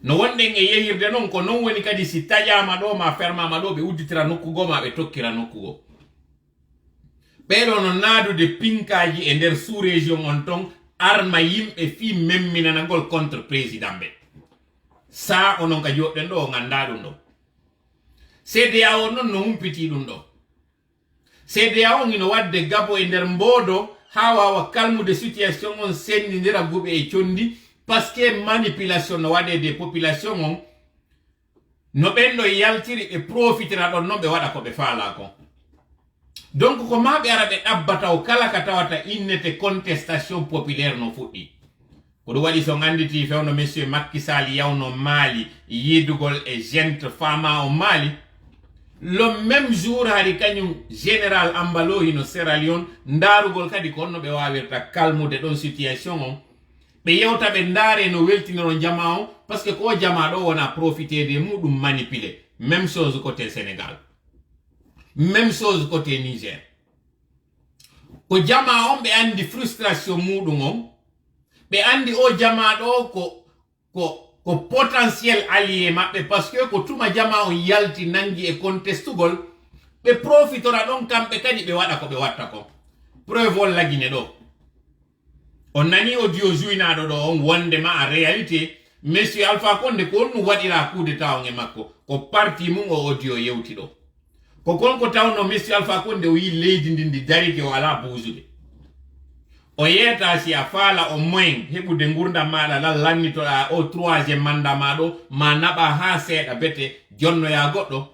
no wonɗen e yehirde noon ko non woni kadi si taƴama ɗo ma fermama ɗo ɓe udditira nokkugo ma ɓe tokkira nokkugo ɓeɗo no naadude pinkaji e nder sous région on ton arma yimɓe fi memminanagol contre président ɓe sa onon ka joɗɗen ɗo o ganda ɗum ɗo CEDEAO noon no humpiti ɗum ɗo CEDEAO ino wadde gabo e nder mbodo ha wawa kalmude situation on sendidira guɓe e condi parce que manipulation no waɗe des population on no ɓen ɗo yaltiri ɓe profitira ɗon noon ɓe waɗa ko ɓe faala kon donc ko ma ɓe ara ɓe ɗabbata o kala ka tawata innete contestation populaire no fuɗɗi ko ɗum waɗi so ganditi fewno monsieur Macky Sall yawno Mali yidugol e gente fama o Mali le même jour hari kañum général Ambalo hino Sierra Leone ndarugol kadi ko onno ɓe wawirta kalmude ɗon situation on ɓe yewta ɓe ndaare no weltiniro jama o parce que ko jama ɗo wona profitede muɗum manipulé même chose côté Sénégal même chose côté Niger ko jama on ɓe andi frustration muɗum on ɓe andi o jama ɗo ko potentiel allié maɓɓe parce que ko tuma jama on yalti nangi e contestugol ɓe profitora ɗon kamɓe kadi ɓe waɗa ko ɓe watta ko preuve on lagine ɗo on nani audio juinaɗo ɗo on wondema en réalité monsieur Alpha Condé ko on waɗira coup d'état on e makko ko parti mum o audio yewti ɗo ko konko tawno monsieur Alpha Condé o yi leydi ndi darike o ala buusude o yeta si a faala au moins heɓude gurdam maɗa la lannitoɗa o 3e mandat maɗo ma naɓa ha seeɗa bete jonnoya goɗɗo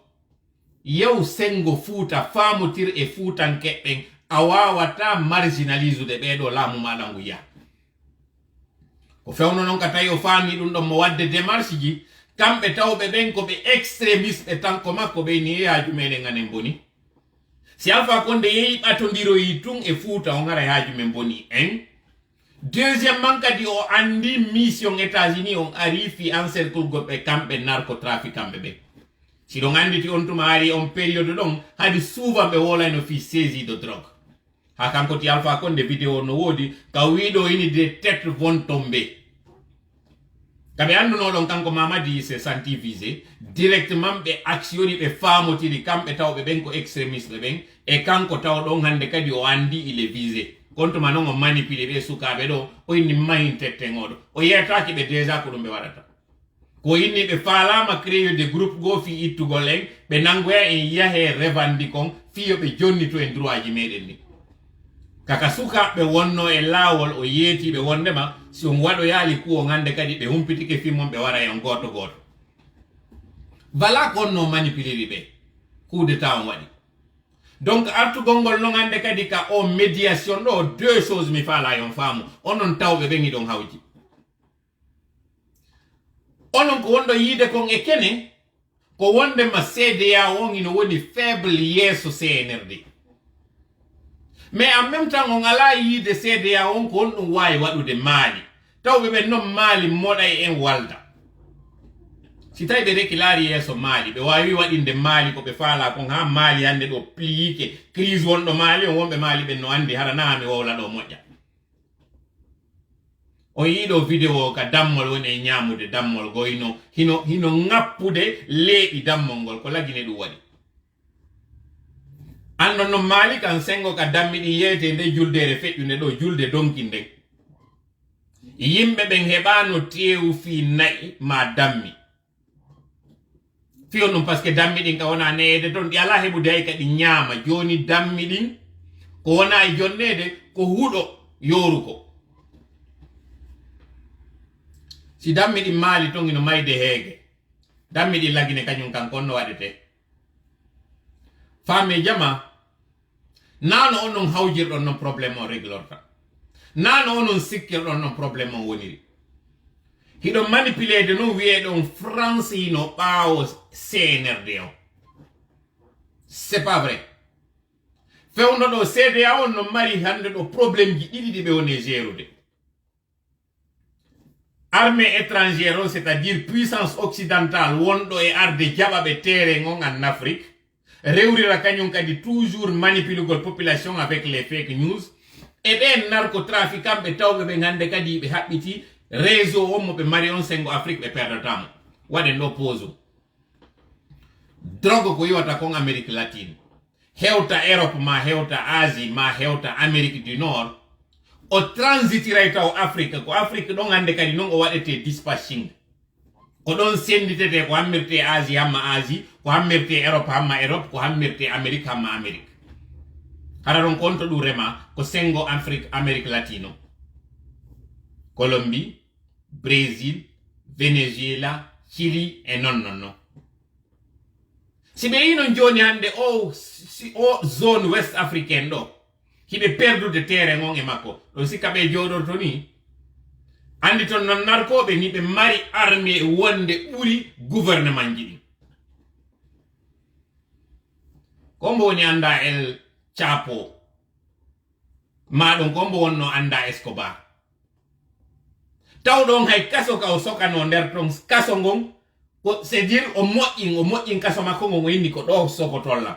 yew sengo Fuuta famotir e fuutankeɓɓen a wawata marginalizude ɓeɗo laamu maɗa ngu yiya ko fewno noon ka tawi o faami ɗum ɗon mo wadde démarche ji kamɓe tawɓe ɓen ko ɓe extrémiste ɓe tanko makko ɓe ni yeyaju meɗen ganen boni si Alpha Condé yeyi ɓatodiroyi tun e Fuuta o gara haaju men boni en deuxièmement kadi o andi mission États-Unis on ari fi encercle goɓɓe kamɓe narcotrafiquant ɓe ɓe siɗon anditi on tuma ari on période ɗon hadi souvent ɓe wolayno fi saisie de drogue ha kanko ti Alpha Condé vidéo no woodi ka wiɗo ini des têtes vont tomber kaɓe andunoɗon kanko Mamadi se senti visé directement ɓe actioni ɓe famotiri kamɓe tawɓe ɓen ko extrémiste ɓen e kanko taw ɗon hande kadi o andi il est visé kontuma noon o manipulé ɓe sukaɓe ɗo o inni mahin tetteŋoɗo o yetaki ɓe déjà ko ɗum ɓe waɗata ko inni ɓe faalama créé de groupe go fi ittugol en ɓe nangoya en yahe revendique fiyo ɓe jonni to en droit ji meɗen ni kaka sukaɓe wonno e laawol o yeetiɓe wondema si on waɗoyali ku o hande kadi ɓe humpitike fimmon ɓe wara en goto goto voilà ko onno manipuliri ɓe coup d'état on waɗi donc artugol ngol non hande kadi ka o médiation ɗo deux choses mi faala yon faamu onon tawɓe ɓen iɗon hawji onon ko wonɗo yiide kon e kene ko wondema CEDEAO on ino woni faible yeeso CNRD mais en même temps on ala yiide CEDEAO on ko on ɗum wawi waɗude Mali tawɓe ɓen noon Mali moɗay en walda si tawi ɓe reki laari yeeso Mali ɓe wawi waɗinde Mali ko ɓe faala kon ha Mali hande ɗo pliike crise wonɗo Mali on wonɓe Mali ɓen no andi hara na mi wowla ɗo moƴƴa o yiɗo vidéo ka dammol woni e ñamude dammol go hino ngappude leeɓi dammol ngol ko lagine ɗum waɗi andon no maali kan sengo ka dammi ɗi yeyte nde juldere feƴƴunde ɗo julde donki nden yimɓe ɓen heɓano tewu fi nayi ma dammi fiyon ɗum par ce que dammi ɗin ka wona neyede toon ɗi ala heɓude hay kadi ñaama joni dammi ɗin ko wona e jonnede ko huuɗo yoru ko si dammi ɗin maali ton ino mayde heege dammi ɗin lagine kañum kan konno waɗete faame jama nano onon hawjirɗon non probléme o réglorta nano onon sikkirɗon non probléme o woniri hiɗon manipulede noon wiyeɗon france hino ɓaawo cnrd o c'est pas vrai fewno ɗo cda on no mari hande ɗo probléme ji ɗiɗi ɗi ɓe woni gérude armée étrangère on c'est à dire puissance occidentale wonɗo e arde jaɓaɓe terrain on en afrique rewrira kañum kadi toujours manipulugol population avec les fake news e ɓen narcotrafiquant ɓe tawɓe ɓe hande kadi ɓe haɓɓiti réseau on mo ɓe mari on sengo afrique ɓe perdatamo waɗen ɗo pose drogue ko yiwata kon amérique latine hewta europe ma hewta asie ma hewta amérique du nord o transitiray taw afrique ko afrique ɗon hande kadi noon o waɗete dispatching ko ɗon senditete ko hammirte asie hamma asie ko hammirte europe hamma europe ko hammirte amérique hamma amérique hara ɗon konto ɗum rema ko sengo afrique amérique latino colombie brésil venezuela chili e non si ɓe yinon joni hande o zone west africaine ɗo hiɓe perdude terrain on e makko ɗon sikka ɓe joɗorto ni andi ton non narkoɓe ni ɓe mari armée wonde ɓuri gouvernement ji ɗin kombo woni anda el chapo maɗon kombo wonno anda escobar taw ɗon hay kaso ka o sokano nder ton kaso ngon ko c'est dire o moƴƴin kaso makko ngon o inni ko ɗo sokotolla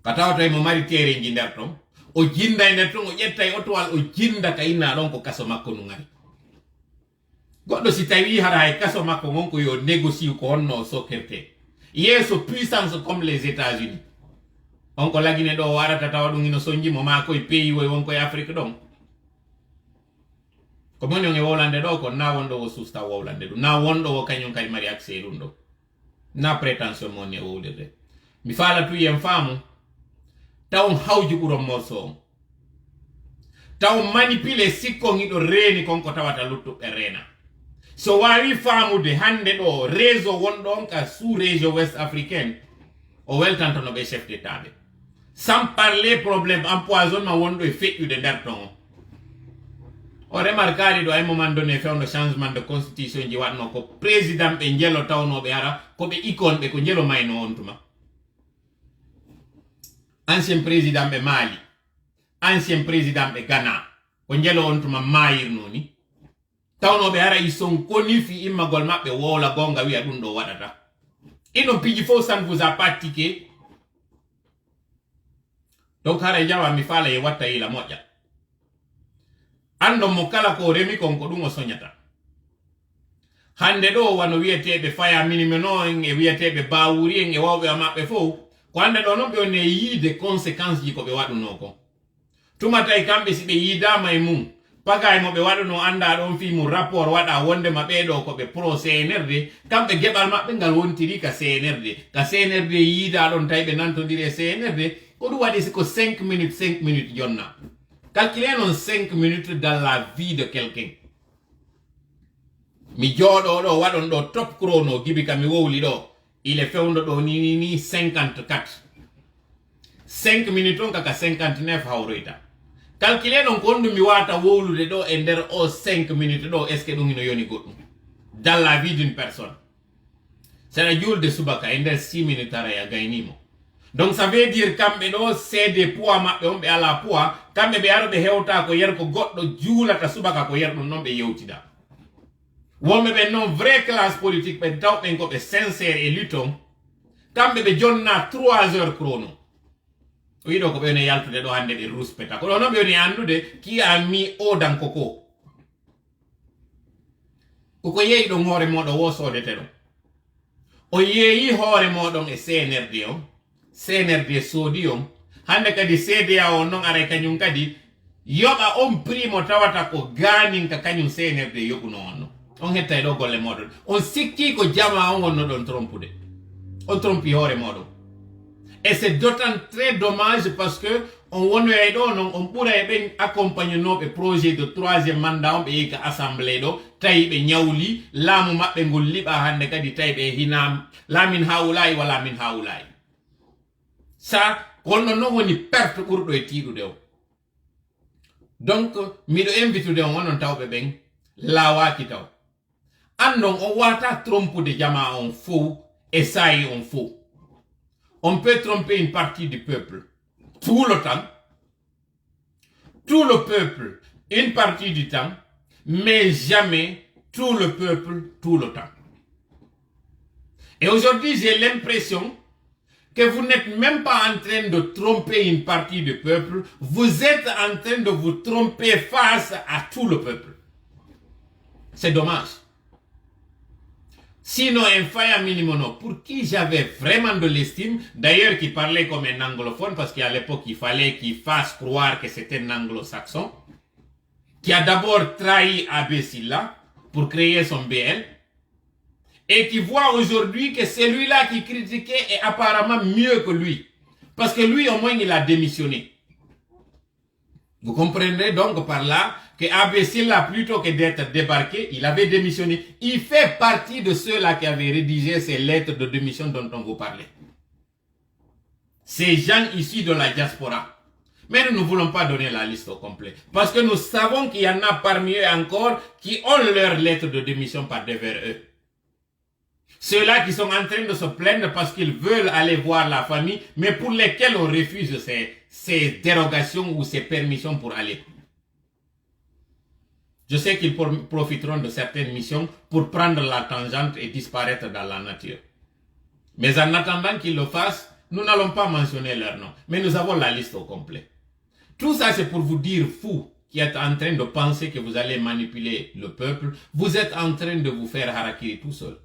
ka tawata mo mari tereji nder ton o jinda e nder ton o ƴetta e otowal o jinda ka inna ɗon ko kaso makko nu ngari goɗɗo si tawi hara hay kaso makko ngon ko yo négocie ko honno o sokkirte yeeso puissance comme les états-unis on ko lagine ɗo warata tawa ɗum ino sonjimo ma koye pays woy won koye afrique ɗon ko moni on e wowlande ɗo ko na wonɗo o susta wowlande ɗum na wonɗo o kañum kadi mari accès ɗum ɗo na prétention mon e wowlirde mi faala tuyen faamu taw hawji ɓuron morceau on taw manipulé sikkon iɗo reeni konko tawata luttuɓe reena so wawi faamude hande ɗo réseau wonɗo on ka sous région ouest africaine o weltanto no ɓe chef d'état ɓe sans parler probléme empoisonnement wonɗo e feƴƴude nder ton o remarquari ɗo ay moment donné fewno changement de constitution ji watno ko président ɓe jelo tawnoɓe ara koɓe ikonɓe ko jelo mayno on tuma ancien président ɓe Mali ancien président ɓe Ghana ko jelo on tuma mayirno ni tawnoɓe ara ils sont connus fi immagol maɓɓe wowla gonga wiya ɗum ɗo waɗata inon piji fof ça ne vous a pas tiqué donc hara jawa mi faala e watta yila moƴƴa andon mo kala ko remi kon ko ɗum o soñata hande ɗo wano wiyeteɓe faya minimeno en e wiyeteɓe bawuri en e wawɓe maɓɓe fof ko hande ɗo noon ɓe one yiide conséquence ji ko ɓe waɗuno ko tumata e kamɓe si ɓe yiidama e mum paga e mo ɓe waɗuno anda ɗon fi mum rapport waɗa wondema ɓeɗo ko ɓe pro cnrd kamɓe geɓal maɓɓe ngal wontiri ka cnrd yiida ɗon tawi ɓe nantodiri e cnrd ko ɗum waɗi siko 5 minutes jonna calculez non 5 minutes dans la vie de quelqu'un mi jooɗo ɗo waɗon ɗo top chrono gibi kam mi wowli ɗo il est fewndo ɗo ni 54 5 minutes on kaka 59 hawroyta calculez non ko ɗum mi wata wowlude ɗo e nder o 5 minutes ɗo est ce que ɗum ino yoni goɗɗum dans la vie d'une personne saɗa julde subaka e nder 6 minutes ara a gaynimo donc ça veut dire kamɓe ɗo c'est des poids maɓɓe on ɓe ala poids kamɓe ɓe ara ɓe hewta ko yer ko goɗɗo juulata subaka ko yer ɗum noon ɓe yewtida wonɓe ɓen noon vrai classe politique ɓe tawɓen ko ɓe sincére e luton kamɓe ɓe jonna 3 heures chrono o yiɗo ko ɓe woni yaltude ɗo hande ɓe ruspeta ko ɗo noon ɓe woni andude qui a mis eau dans coco Koko yeyi ɗon hoore moɗon wo sodete ɗon. O yeeyi hoore moɗon e CNRD on. CNRD soodi on. Hande kadi CDA on non aray kañum kadi yoɓa on prix mo tawata ko ganin ka kañum CNRD yoɓuno on non. On hetta ɗo golle moɗon. On sikki ko jama on wonno ɗon trompude. On trompi hoore moɗon. Et c'est d'autant très dommage parce que on wonno e ɗo non on ɓura e ɓen accompagnenoɓe projet de 3e mandat on ɓe yehi ka assemblée ɗo tawi ɓe ñawli laamu maɓɓe ngol liɓa hande kadi tawi ɓe hinam laamin hawulayi wala min hawulayi ça gonɗon noon woni perte ɓurɗo e tiiɗude o. Donc miɗo invitude on onon tawɓe ɓen laawaki taw andon on wata trompude jama on faux et sayi on faux. On peut tromper une partie du peuple tout le temps, tout le peuple une partie du temps, mais jamais tout le peuple tout le temps. Et aujourd'hui, j'ai l'impression que vous n'êtes même pas en train de tromper une partie du peuple, vous êtes en train de vous tromper face à tout le peuple. C'est dommage. Sinon, un Faya Minimono, pour qui j'avais vraiment de l'estime, d'ailleurs qui parlait comme un anglophone, parce qu'à l'époque, il fallait qu'il fasse croire que c'était un anglo-saxon, qui a d'abord trahi Abbé Sylla pour créer son BL, et qui voit aujourd'hui que celui-là qui critiquait est apparemment mieux que lui. Parce que lui, au moins, il a démissionné. Vous comprendrez donc par là que Abbé Sylla, plutôt que d'être débarqué, il avait démissionné. Il fait partie de ceux-là qui avaient rédigé ces lettres de démission dont on vous parlait. Ces gens issus de la diaspora. Mais nous ne voulons pas donner la liste au complet. Parce que nous savons qu'il y en a parmi eux encore qui ont leurs lettres de démission par devers eux. Ceux-là qui sont en train de se plaindre parce qu'ils veulent aller voir la famille, mais pour lesquels on refuse ces dérogations ou ces permissions pour aller. Je sais qu'ils profiteront de certaines missions pour prendre la tangente et disparaître dans la nature. Mais en attendant qu'ils le fassent, nous n'allons pas mentionner leur nom. Mais nous avons la liste au complet. Tout ça, c'est pour vous dire, fou, qui êtes en train de penser que vous allez manipuler le peuple, vous êtes en train de vous faire harakiri tout seul.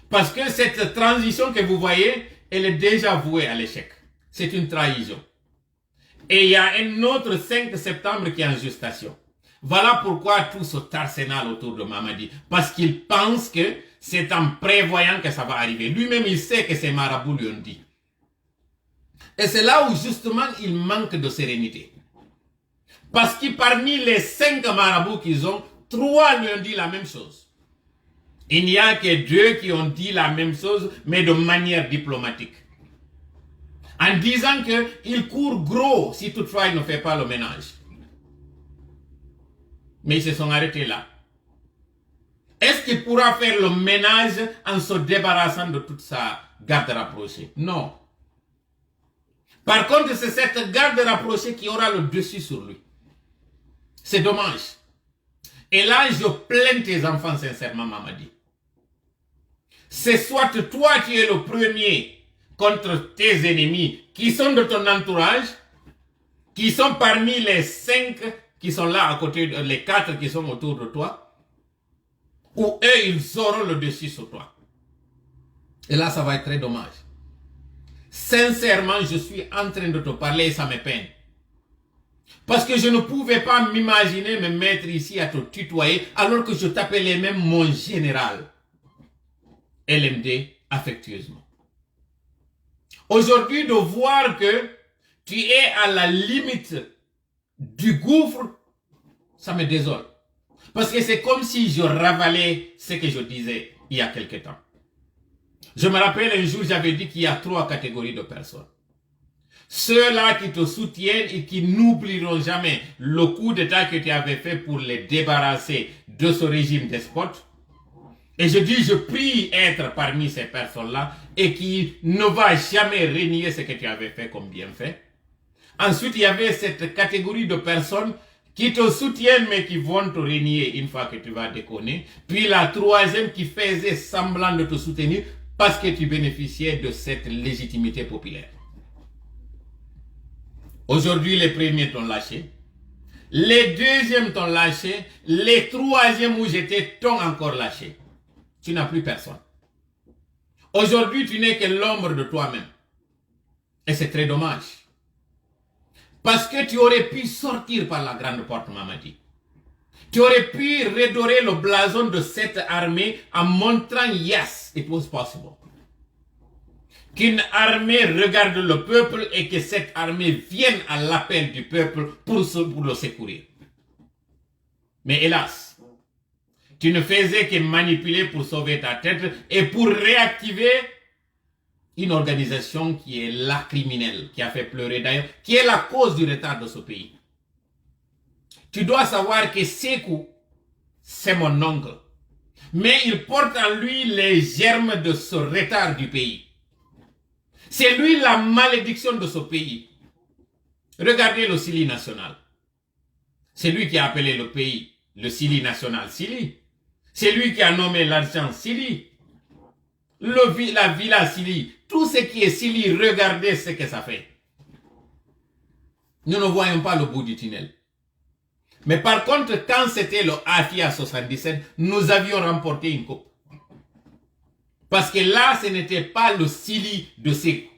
Parce que cette transition que vous voyez, elle est déjà vouée à l'échec. C'est une trahison. Et il y a un autre 5 septembre qui est en gestation. Voilà pourquoi tout cet arsenal autour de Mamadi. Parce qu'il pense que c'est en prévoyant que ça va arriver. Lui-même, il sait que ces marabouts lui ont dit. Et c'est là où justement il manque de sérénité. Parce que parmi les 5 marabouts qu'ils ont, 3 lui ont dit la même chose. Il n'y a que 2 qui ont dit la même chose, mais de manière diplomatique. En disant qu'il court gros si toutefois il ne fait pas le ménage. Mais ils se sont arrêtés là. Est-ce qu'il pourra faire le ménage en se débarrassant de toute sa garde rapprochée? Non. Par contre, c'est cette garde rapprochée qui aura le dessus sur lui. C'est dommage. Et là, je plains tes enfants sincèrement, Mamadi. C'est soit toi qui es le premier contre tes ennemis qui sont de ton entourage, qui sont parmi les 5 qui sont là à côté, les 4 qui sont autour de toi, ou eux, ils auront le dessus sur toi. Et là, ça va être très dommage. Sincèrement, je suis en train de te parler et ça me peine. Parce que je ne pouvais pas m'imaginer me mettre ici à te tutoyer alors que je t'appelais même mon général. LMD affectueusement. Aujourd'hui, de voir que tu es à la limite du gouffre, ça me désole. Parce que c'est comme si je ravalais ce que je disais il y a quelque temps. Je me rappelle un jour, j'avais dit qu'il y a 3 catégories de personnes. Ceux-là qui te soutiennent et qui n'oublieront jamais le coup d'état que tu avais fait pour les débarrasser de ce régime despote. Et je dis, je prie être parmi ces personnes-là et qui ne va jamais renier ce que tu avais fait comme bienfait. Ensuite, il y avait cette catégorie de personnes qui te soutiennent mais qui vont te renier une fois que tu vas déconner. Puis la 3e qui faisait semblant de te soutenir parce que tu bénéficiais de cette légitimité populaire. Aujourd'hui, les premiers t'ont lâché. Les deuxièmes t'ont lâché. Les troisièmes où j'étais t'ont encore lâché. Tu n'as plus personne. Aujourd'hui, tu n'es que l'ombre de toi-même. Et c'est très dommage. Parce que tu aurais pu sortir par la grande porte, Mamadi. Tu aurais pu redorer le blason de cette armée en montrant, yes, it was possible. Qu'une armée regarde le peuple et que cette armée vienne à l'appel du peuple pour le secourir. Mais hélas, tu ne faisais que manipuler pour sauver ta tête et pour réactiver une organisation qui est la criminelle, qui a fait pleurer d'ailleurs, qui est la cause du retard de ce pays. Tu dois savoir que Sékou, c'est mon oncle. Mais il porte en lui les germes de ce retard du pays. C'est lui la malédiction de ce pays. Regardez le Sili national. C'est lui qui a appelé le pays le Sili national Sili. C'est lui qui a nommé l'argent Sili. La villa Sili. Tout ce qui est Sili, regardez ce que ça fait. Nous ne voyons pas le bout du tunnel. Mais par contre, quand c'était le AFIA 77, nous avions remporté une coupe. Parce que là, ce n'était pas le Sili de Sékou.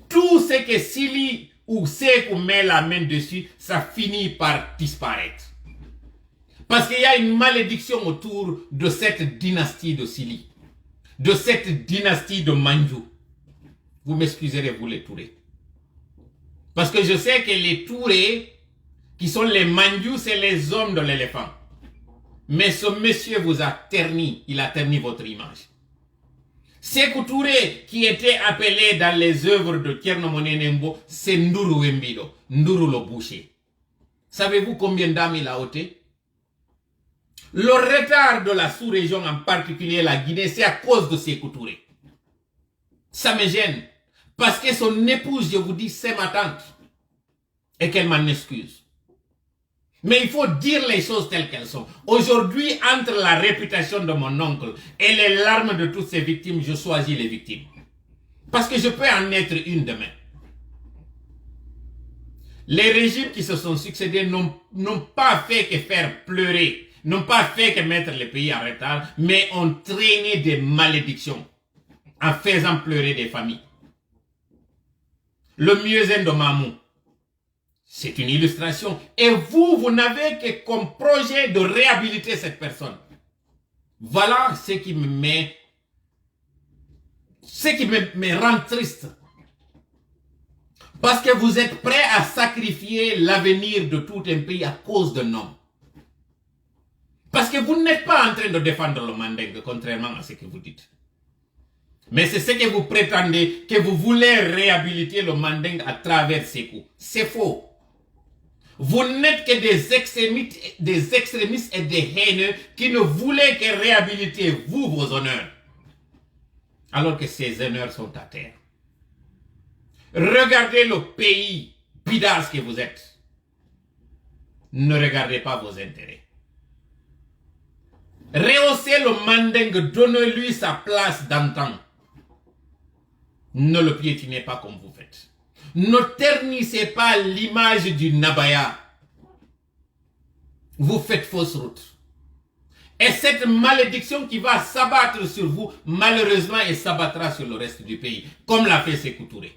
Tout ce que Sili ou Sékou met la main dessus, ça finit par disparaître. Parce qu'il y a une malédiction autour de cette dynastie de Sili. De cette dynastie de Mandjou. Vous m'excuserez, vous les Tourés. Parce que je sais que les Tourés, qui sont les Mandjou, c'est les hommes de l'éléphant. Mais ce monsieur vous a terni, il a terni votre image. Sékou Touré, qui était appelé dans les œuvres de Thierno Monenembo, c'est Nduru Wembido, Nduru le boucher. Savez-vous combien d'âmes il a ôté? Le retard de la sous-région, en particulier la Guinée, c'est à cause de Sékou Touré. Ça me gêne. Parce que son épouse, je vous dis, c'est ma tante. Et qu'elle m'en excuse. Mais il faut dire les choses telles qu'elles sont. Aujourd'hui, entre la réputation de mon oncle et les larmes de toutes ces victimes, je choisis les victimes. Parce que je peux en être une demain. Les régimes qui se sont succédés n'ont pas fait que faire pleurer, n'ont pas fait que mettre le pays en retard, mais ont traîné des malédictions en faisant pleurer des familles. Le Mieuxin de Mamou, c'est une illustration. Et vous n'avez que comme projet de réhabiliter cette personne. Voilà ce qui me rend triste. Parce que vous êtes prêts à sacrifier l'avenir de tout un pays à cause d'un homme. Parce que vous n'êtes pas en train de défendre le Mandingue, contrairement à ce que vous dites. Mais c'est ce que vous prétendez, que vous voulez réhabiliter le Mandingue à travers Sékou. C'est faux. Vous n'êtes que des extrémistes et des haineux qui ne voulaient que réhabiliter vous, vos honneurs. Alors que ces honneurs sont à terre. Regardez le pays bidasse que vous êtes. Ne regardez pas vos intérêts. Rehaussez le Mandingue, donnez-lui sa place d'antan. Ne le piétinez pas comme vous faites. Ne ternissez pas l'image du Nabaya. Vous faites fausse route. Et cette malédiction qui va s'abattre sur vous, malheureusement, elle s'abattra sur le reste du pays, comme l'a fait Sékou Touré.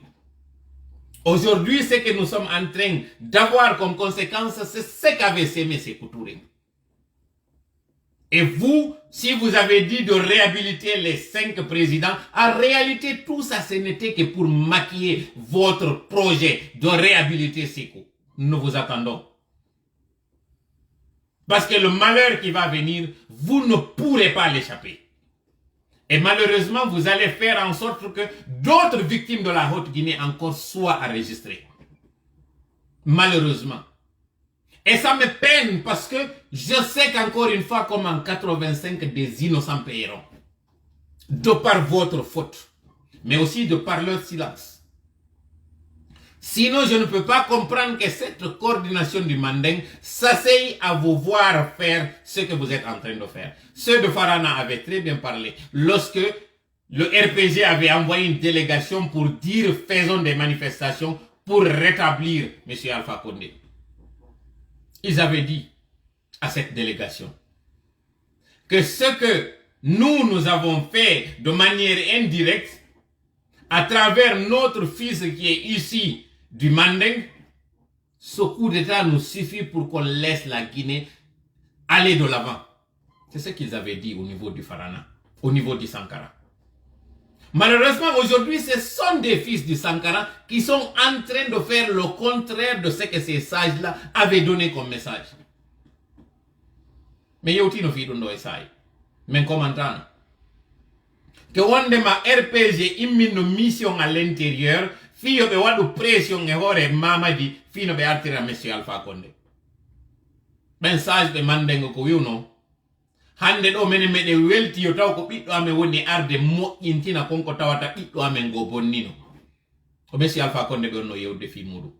Aujourd'hui, ce que nous sommes en train d'avoir comme conséquence, c'est ce qu'avait sémé Sékou Touré. Et vous, si vous avez dit de réhabiliter les 5 présidents, en réalité, tout ça, ce n'était que pour maquiller votre projet de réhabiliter Sékou. Nous vous attendons. Parce que le malheur qui va venir, vous ne pourrez pas l'échapper. Et malheureusement, vous allez faire en sorte que d'autres victimes de la Haute-Guinée encore soient enregistrées. Malheureusement. Et ça me peine parce que je sais qu'encore une fois, comme en 85, des innocents paieront. De par votre faute, mais aussi de par leur silence. Sinon, je ne peux pas comprendre que cette coordination du Mandingue s'asseye à vous voir faire ce que vous êtes en train de faire. Ceux de Farana avaient très bien parlé. Lorsque le RPG avait envoyé une délégation pour dire faisons des manifestations pour rétablir M. Alpha Condé. ils avaient dit à cette délégation que ce que nous avons fait de manière indirecte à travers notre fils qui est ici du Manding, ce coup d'État nous suffit pour qu'on laisse la Guinée aller de l'avant. C'est ce qu'ils avaient dit au niveau du Farana, au niveau du Sankara. Malheureusement, aujourd'hui, ce sont des fils du Sankara qui sont en train de faire le contraire de ce que ces sages-là avaient donné comme message. Mais yauti no fi do ndo sai. Men commentant que wonde ma RPG immin no mission à l'intérieur, fiyo be wadu pression e hore Mamadi fino be artira Monsieur Alpha Condé. Ben sage be mandengo ko wiuno. Hande do mene mede welti yo taw ko biddo ame woni arde mo'intina konko tawata biddo ame go bonnino. O Monsieur Alpha Condé be no yewde fi mudu.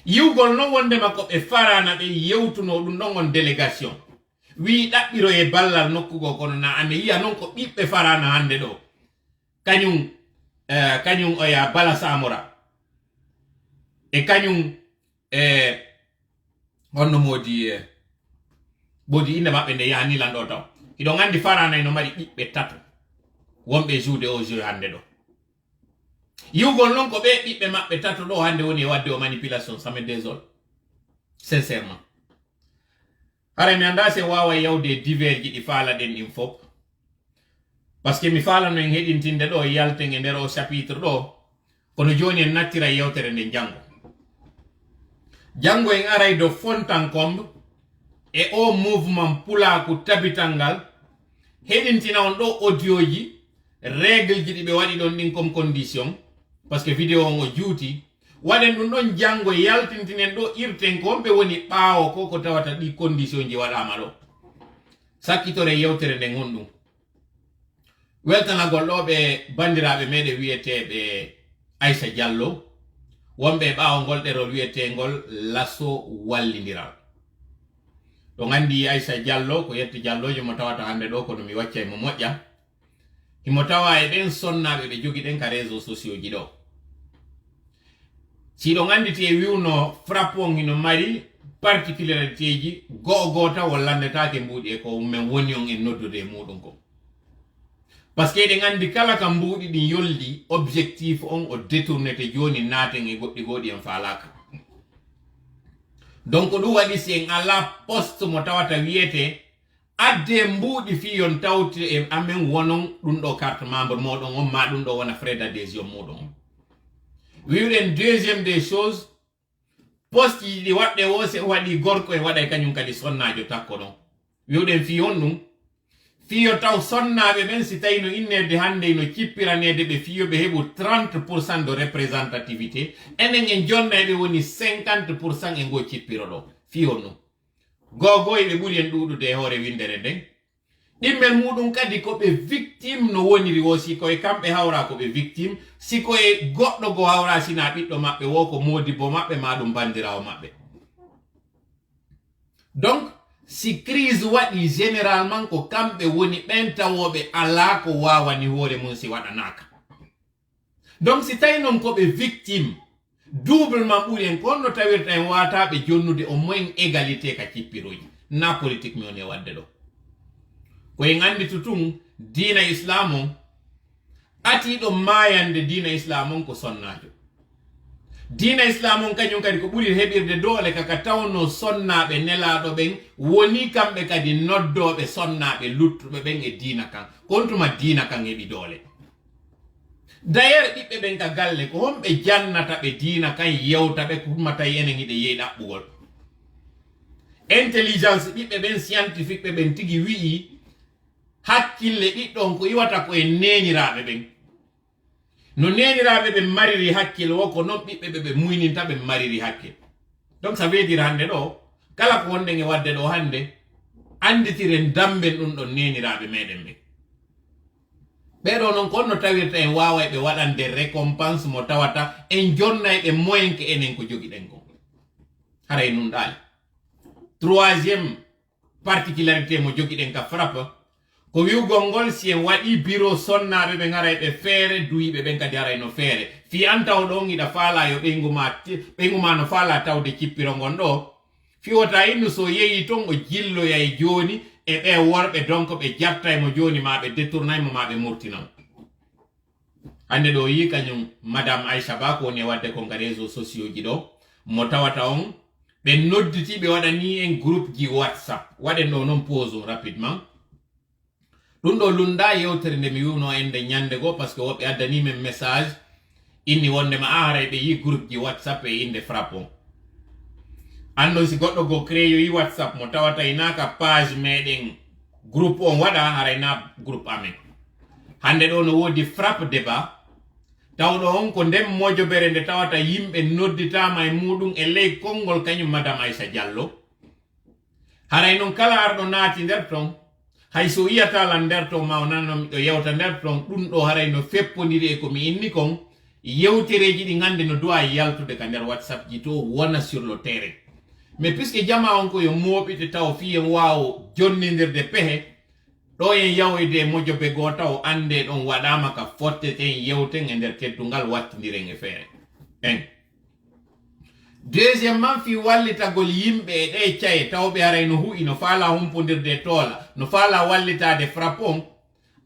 Yiwgol no wonde makko be farana be yewtuno dum don on délégation. Wi dabbiro e ballal nokkugo kono na ande yiya non ko bibbe farana hande do kanyum oya Bala Samora e kanyum honno modi bodi inde mabbe nde yani lando taw ido ngandi farana no mari bibbe tato wonbe juude o jeu hande do yugol non ko be bibbe mabbe tato do hande woni wadde o manipulation ça me désole sincèrement. Ara mi anda se wawa yawde divers ji di fala den in fop parce que mi fala no en hedintinde do yalte nge nder o chapitre do kono joni en nattira yewtere nde jango en aray do Fontankombe e o mouvement pulaku tabitangal hedintina on do audio ji règle ji di be wadi don din comme condition parce que vidéo on o juuti waden dun don jango yaltintinen do irten ko be woni baawo ko tawata di condition ji wadama do sakitore yewtere de gondum weltana goldo be bandirabe mede wiete be Aisha Diallo wonbe baawo gol derol wiete gol lasso wallindiral do ngandi Aisha Diallo ko yetti Diallo jo mo tawata hande do ko no mi wacce mo mojja himo tawa e den sonnabe be jogi den ka réseaux sociaux ji do si do nganditi e wiuno frappon hino mari particularité ji gogota wallandetaake mbudi e ko men woni on en noddude e mudum ko parce que de ngandi kala kam mbudi di yoldi objectif on o détournete joni naten e godi en falaka donc do wadi sen ala poste mo tawata wiete adde mbudi fi yon tawti e amen wonon dum do carte membre modon on ma dum do wona frais d'adhésion modon. Oui, une deuxième des choses, poste yi wadde wo se wadi gorko e wada kanyum kadi sonnajo takko non. Wi'uden fi honnum fiyo taw sonnabe men si tayno innede hande no cippirane be fiyo be hebu 30% de représentativité enen en jonna be woni 50% en go cippiro do fi honnum. Gogo e be buri en dudude hore windere den. Dimmel mudum kadi ko be victime no woniri wosi ko e kambe hawra ko be victime siko e goddo go hawra sina biddo mabbe wo ko modibo mabbe madum bandirawo mabbe. Donc si crise wadi généralement ko kambe woni bentawobe ala ko wawani hore mun si wadanaka. Donc si taynon ko be victime doublement buri en kono tawirta en wata be jonnude au moins égalité ka cippiroji na politique mi woni wadde do. Ko en andi tutum dina islamo ati do mayande dina islamo ko sonnajo dina islamo kanyum kadi ko buri hebirde dole kaka tawno sonnabe nelado ben woni kambe kadi noddobe sonnabe luttube ben e dina kan kontuma dina kan hebi dole d'ailleurs bibbe ben ka galle ko hombe jannata be dina kan yewta be kumata yenen ide yeyda bugol intelligence bibbe ben scientifique be ben tigi wi hakkille ɗiɗɗon ko iwata ko e neniraɓe ɓen no neniraɓe ɓe mariri hakkille wo ko non ɓiɓɓe ɓe muyninta ɓe mariri hakkille donc ça veut dire hande ɗo kala ko wonɗen e wadde ɗo hande anditiren damben ɗum ɗon neniraɓe meɗen ɓe ɓeɗo noon ko onno tawirta en wawa ɓe waɗande récompense mo tawata en jonna ɓe moyen ke enen ko jogiɗen ko haray nun ɗaali troisiéme particularité mo jogiɗen ka frappe ko wi'ugol ngol si en waɗi bureau sonnaɓe ɓe garay ɓe feere duyiɓe ɓen kadi haray no feere fi an taw ɗon iɗa faala yo ɓeygu ma no faala tawde cippiro gon ɗo fiwata innu so yeyi ton o jilloya e joni e ɓe worɓe donc ɓe jatta mo joni ma ɓe détournaymo ma ɓe murtinamo hande ɗo yi kañum madame Aisha Ba ko woni e wadde kon ka réseaux sociaux ji ɗo mo tawata on ɓe nodditi ɓe waɗani en groupe ji WhatsApp waɗen ɗo noon pause rapidement ɗum ɗo lunda yewtere nde mi wiwno ende ñande go par ce que woɓɓe addani men message inni wondema haray ɓe yi groupe ji WhatsApp e inde frappon andon si goɗɗo go créé yi WhatsApp mo tawata inaka page meɗen groupe on waɗa haray na groupe amen hande ɗo no wodi frappe débat tawɗo on ko ndem mojobere nde tawata yimɓe nodditama e muɗum e ley konngol kañum madame Aisha Diallo haray noon kala arɗo naati nder ton hay so yiyatala nder ton ma o nanno ɗo yewta nder ton ɗum ɗo haray no feppodiri e komi inni kon yewtereji ɗi gande no duwa yaltude ka nder WhatsApp ji to wona sur le terrain mais puisque jama on ko yo moɓite taw fi en wawo jonnidirde pehe ɗo en yawoyde mojobe goo taw ande ɗon waɗama ka fotteten yewten e nder teddungal wattidiren e feere en deuxièmement fi wallitagol yimɓe e ɗe caye tawɓe haray no huu'i no faala humpodirde toola no faala wallitade frappon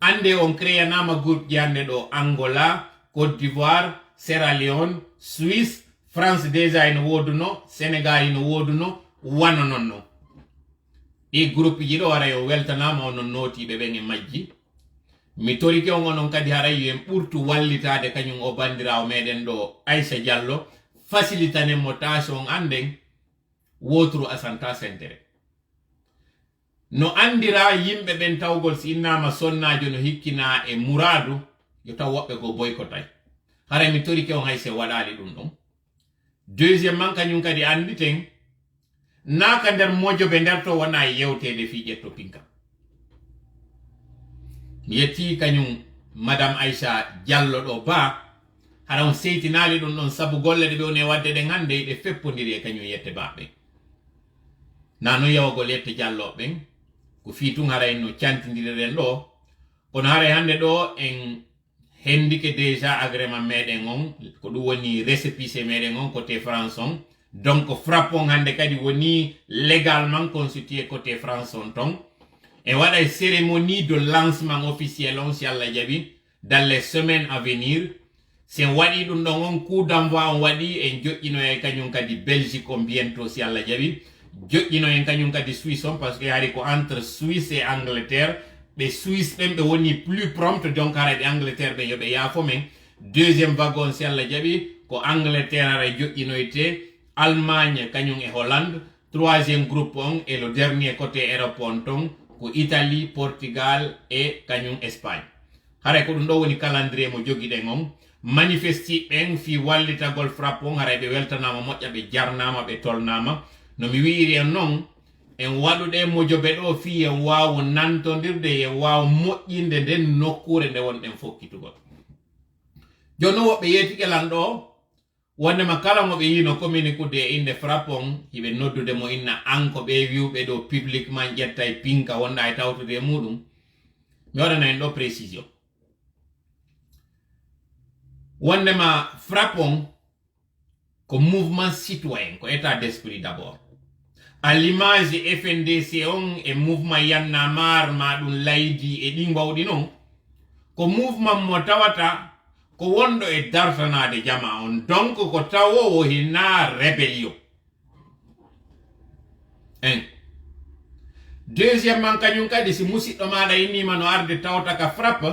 ande on créanama groupe ji hande ɗo Angola Côte d'Ivoire Sierra Leone Suisse France déjà ino woduno Sénégal ino woduno wano nonno ɗi groupe ji ɗo haray o weltanama onon notiɓe ɓen e majji mi torike on onon kadi haray yo en ɓurtu wallitade kañum o bandirawo meɗen ɗo Aisha Diallo facilitanemo tâche on anden wotru asanta sentere no andira yimɓe ɓen tawgol si innama sonnajo no hikkina e mouradu yo taw woɓɓe go boycotay haray mi torike on hay se waɗali ɗum ɗon deuxièmement kañum kadi anditen naka nder mojoɓe nder to wona yewtede fi ƴetto pinka mi yetti kañum madame Aisha Diallo ɗo ba hara on seytinali ɗum ɗon sabu golle ɗe ɓe woni wadde ɗen hande ɗe feppodiri e kañum yette baɓe na non yawagol yette Dialloɓen ko fi tun haray no cantidiriren ɗo kono haray hande ɗo en hendike déjà agrément meɗen on ko ɗum woni récépissé meɗen on côté France on donc frappon hande kadi woni légalement constitué côté France on ton et waɗa cérémonie de lancement officiel on si Allah jaɓi dans les semaines à venir sen waɗi ɗum ɗon on coup d'envoi on waɗi en joƴƴino en kañum kadi Belgique on bientôt si Allah jaɓi joƴƴino en kañum kadi Suisse on par ce que hari ko entre Suisse et Angleterre ɓe Suisse ɓen ɓe woni plus prompt donc haray ɓe Angleterre ɓe yoɓe yaafo men deuxième wagon si Allah jaɓi ko Angleterre haray joƴƴinoyte Allemagne kañum e Hollande troisième groupe on et le dernier côté Europe on ton ko Italie Portugal et kañum Espagne haray ko ɗum ɗo woni calendrier mo jogiɗen on manifesti ɓen fi wallitagol frappe on haray ɓe weltanama moƴƴa ɓe jarnama ɓe tolnama no mi wiiri en noon en waɗuɗe mojoɓe ɗo fi en wawa nantodirde en wawa moƴƴinde nden nokkure nde wonɗen fokkitugol joni noon woɓɓe yetikelan ɗo wondema kala mo ɓe yino communiqude e inde frappe on hiɓe noddude mo inna anko ɓe wiwɓe ɗo publiquement ƴetta e pinka wonɗa e tawtude e muɗum mi waɗana en ɗo précision wondema frappe on ko mouvement citoyen ko état d'esprit d'abord à l'image FNDC on e mouvement Yanna Mar ma ɗum laydi e ɗi mbawɗi noon ko mouvement mo tawata ko wonɗo e dartanade jama on donc ko tawowo hina rébellion en deuxièmement kañum kadi si musidɗo maɗa innima no arde tawta ka frappe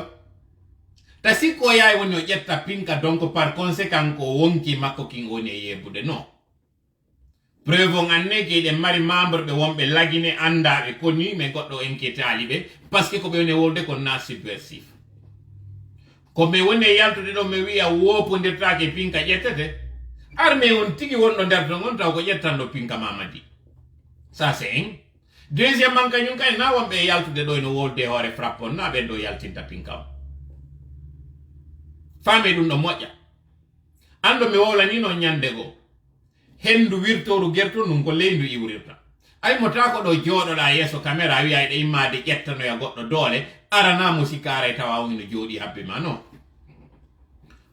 ta sikko yawi woni o ƴetta pinka donc par conséquent ko wonki makko kin woni e yebude non preuve on anne ke ɗen mari membre ɓe wonɓe lagine andaɓe koni mais goɗɗo enquête ali ɓe par ce que ko ɓe woni wolde ko na subversif ko mi woni e yaltude ɗo mi wiya wopodirtake pinka ƴettete armé on tigi wonɗo nder ton on taw ko ƴettanɗo pinka mamadi ça c'est un deuxièmement kañum kay na wonɓe e yaltude ɗo ene wolde hoore frappe on na ɓen ɗo yaltinta pinka o faame ɗum ɗo moƴƴa ando mi wowlani noon ñande goo hendu wirtoru gertu ɗum ko leydu iwrirta ay mo ta ko ɗo jooɗoɗa yeeso caméra wiya ɗe immade ƴettanoya goɗɗo doole aranamo sikara e tawa woni no jooɗi habbe ma non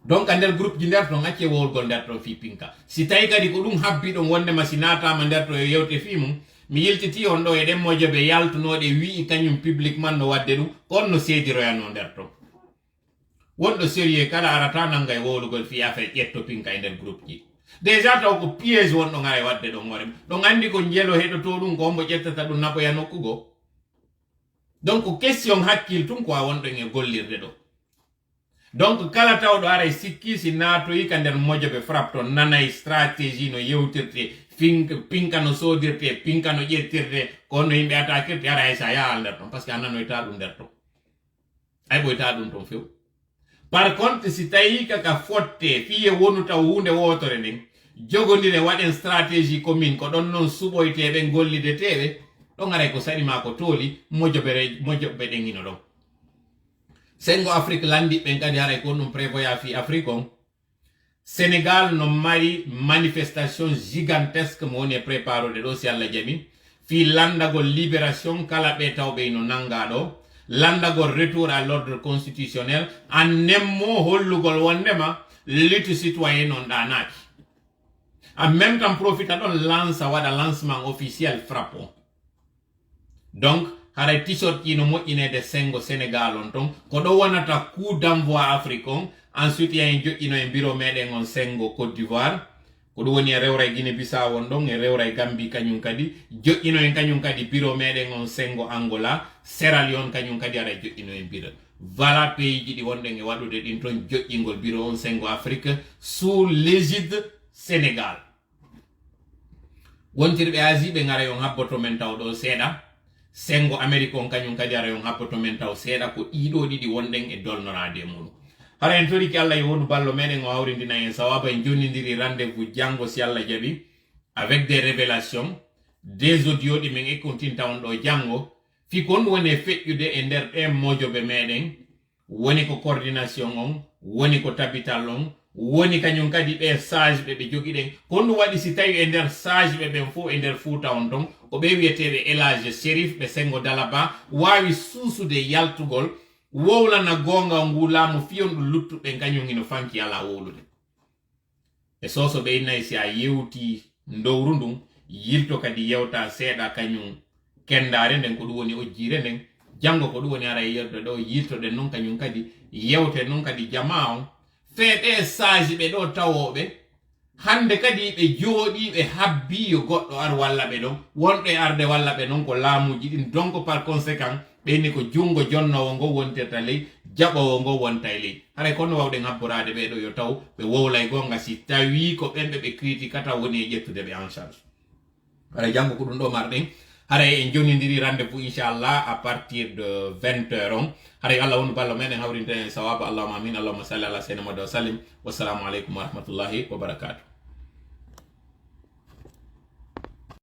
donc ander groupe ji nder ton acce wowgol nder ton fi pinka si tawi kadi ko ɗum habbi ɗon wonde ma si natama nder to yewte fi mum mi yiltiti on ɗo eɗen mojoɓe yaltunoɗe wi kañum publiquement no wadde ɗum on no seediroyano nder ton wonɗo sérieux kala arata nanga e wowlugol fi affaire ƴetto pinka e nder groupe ji déjà taw ko piège wonɗo ngara e wadde ɗon hoore ɗon andi ko jelo heɗoto ɗum ko hombo ƴettata ɗum naɓoya nokkugo donc question hakkil tun ko a wonɗon e gollirde ɗo donc kala tawɗo ara e sikki si natoyi ka nder mojoɓe frappe to nanay stratégie no yewtirte pinka no sodirte pinka no ƴettirte ko no yimɓe attaquirte ara hay sa yaha nder ton par ce que a nanoyta ɗum nder ton ay ɓoyta ɗum ton few par contre si tawi kaka fotte fiye wonu taw hunde wotore nden jogodire waɗen stratégie commune ko ɗon noon suɓoyteɓe gollideteɓe ɗon aray ko saɗima ko tooli mojoɓe ɗen ino ɗon sengo afrique landiɓɓen kadi haray ko ɗum prévoya fi afrique on sénégal no mari manifestation gigantesque mo woni e préparode ɗo si allah jaɓi fi landagol libération kala ɓe tawɓe ino nanga ɗo landagol retour à l'ordre constitutionnel en nemmo hollugol wondema lutte citoyen non ɗanaki en même temps profita ɗon lansa waɗa lancement officiel frappe on donc haray t-shirt ino moƴƴinede sengo sénégal on ton ko ɗo wonata coup d'envoi afrique on ensuite yahen joƴƴino e bureau meɗen on sengo côte d'ivoire ko ɗum woni e rewra e guinée bissau on ɗon e rewra e gambie kañum kadi joƴƴino en kañum kadi bureau meɗen on sengo angola sierra leone kañum kadi ara joƴƴino en bureau voilà pays ji ɗi wonɗen e waɗude ɗin ton joƴƴingol bureau on sengo afrique sous l'égide sénégal wontirɓe asie ɓe gara on habboto men taw ɗo seeɗa sengo amérique on kañum kadi ara on habboto men taw seeɗa ko ɗiɗo ɗiɗi wonɗen e dolnorade muɗum hara en toriki allah e wonu ballo meɗen o hawrindina en sawaba en jonnidiri rendez-vous jango si allah jaɓi avec des révélations des audios ɗi min ekkontinta on ɗo jango fi ko on woni e feƴƴude e nder ɗen mojoɓe meɗen woni ko coordination on woni ko tabital on woni kañum kadi ɓe sage ɓe jogiɗen ko on ɗum waɗi si tawi e nder sage ɓe ɓen fof e nder fuuta on ton ko ɓe wiyeteɓe élage shérif ɓe sengo dalaba wawi suusude yaltugol wowlana gonga ngu laamu fiyon ɗum luttuɓe kañum ino fanki ala wowlude e soso ɓe innayi si a yewti ndowru ndun yilto kadi yewta seeɗa kañum kendare nden ko ɗum woni ojjire nden jango ko ɗum woni ara yeddo ɗo yiltoɗen noon kañum kadi yewte noon kadi jama on feeɓe sage ɓe ɗo tawoɓe hande kadi ɓe jooɗi ɓe habbi yo goɗɗo ar walla ɓe ɗon wonɗo e arde walla ɓe noon ko laamuji ɗin donc par conséquent ɓeyni ko jungo jonnowo ngo wontirta ley jaɓowo ngo wonta e ley haray kono wawɗen habborade ɓeɗo yo taw ɓe wowlay gonga si tawi ko ɓenɓe ɓe critiquata woni e ƴettude ɓe en charge haray janggo ko ɗum ɗo marɗen haray en jonidiri rendez-vous inchallah à partir de 20h on haray allah wonu ballo meɗen hawrinte en sawaba allahuma amin allahuma salli ala seydina Muhammad wa sallim wassalamu aleykum wa rahmatullahi wa barakatuh